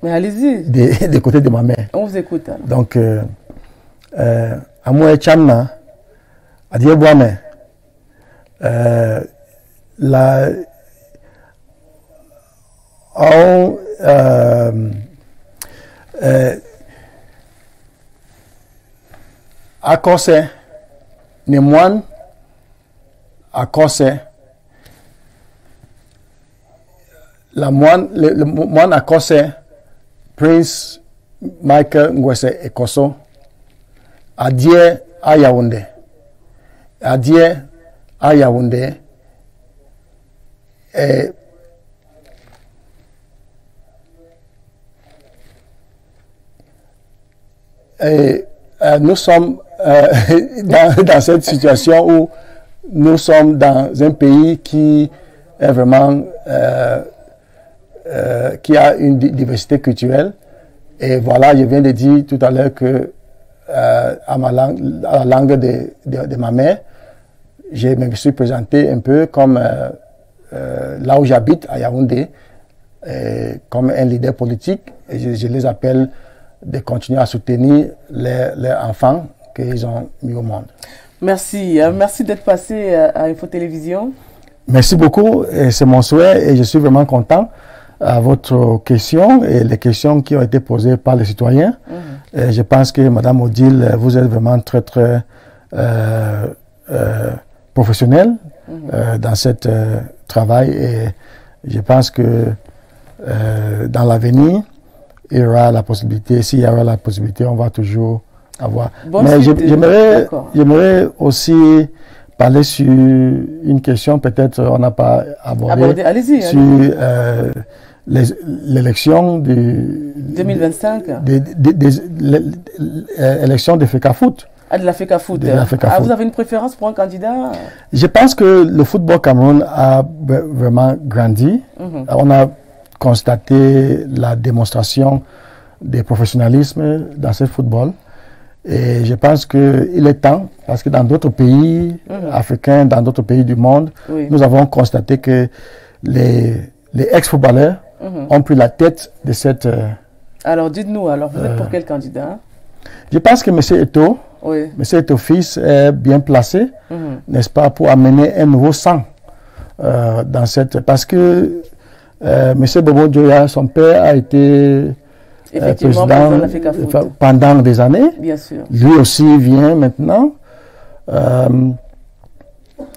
Speaker 1: Mais allez-y.
Speaker 3: Des côtés de ma mère.
Speaker 1: On vous écoute. Alors.
Speaker 3: Donc, à moi et Chamna, à dire Boame, à cause ne moine à cause la moine le moine à cause Prince Michael Ngwese Ekoso adie à Yaoundé et nous sommes dans cette situation où nous sommes dans un pays qui est vraiment qui a une diversité culturelle. Et voilà, je viens de dire tout à l'heure que à la langue de ma mère, je me suis présenté un peu comme là où j'habite, à Yaoundé, comme un leader politique. Et je les appelle de continuer à soutenir les enfants qu'ils ont mis au monde.
Speaker 1: Merci. Merci d'être passé à Info Télévision.
Speaker 3: Merci beaucoup. C'est mon souhait et je suis vraiment content à votre question et les questions qui ont été posées par les citoyens. Et je pense que Madame Odile, vous êtes vraiment très très professionnelle dans ce travail et je pense que dans l'avenir, il y aura la possibilité, s'il y aura la possibilité, on va toujours avoir. Mais j'aimerais aussi parler sur une question, peut-être on n'a pas abordé, sur l'élection de
Speaker 1: 2025.
Speaker 3: L'élection de FECAFOOT.
Speaker 1: Ah, de la FECAFOOT. Vous avez une préférence pour un candidat?
Speaker 3: Je pense que le football Cameroun a vraiment grandi. On a constaté la démonstration de professionnalisme dans ce football. Et je pense qu'il est temps, parce que dans d'autres pays africains, dans d'autres pays du monde, nous avons constaté que les ex-footballeurs ont pris la tête de cette...
Speaker 1: Alors dites-nous, vous êtes pour quel candidat?
Speaker 3: Je pense que M. Eto'o, M. Eto'o fils est bien placé, n'est-ce pas, pour amener un nouveau sang dans cette... Parce que M. Bobo Dioya, son père, a été président pendant des années.
Speaker 1: Bien sûr.
Speaker 3: Lui aussi vient maintenant.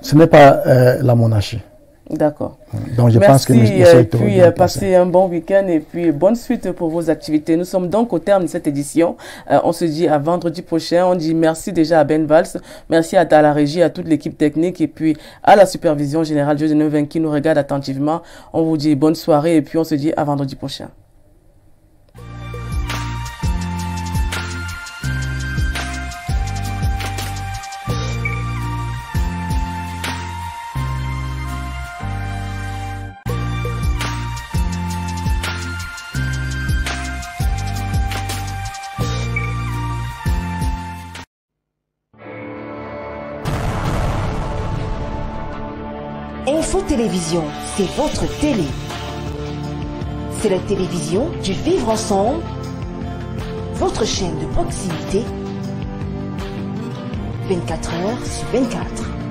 Speaker 3: Ce n'est pas la monarchie.
Speaker 1: D'accord.
Speaker 3: Donc je pense que
Speaker 1: et puis passez un bon week-end et puis bonne suite pour vos activités. Nous sommes donc au terme de cette édition. On se dit à vendredi prochain. On dit merci déjà à Ben Valls, merci à la régie, à toute l'équipe technique et puis à la supervision générale José Nevin qui nous regarde attentivement. On vous dit bonne soirée et puis on se dit à vendredi prochain.
Speaker 2: Info Télévision, c'est votre télé. C'est la télévision du vivre ensemble, votre chaîne de proximité, 24 heures sur 24.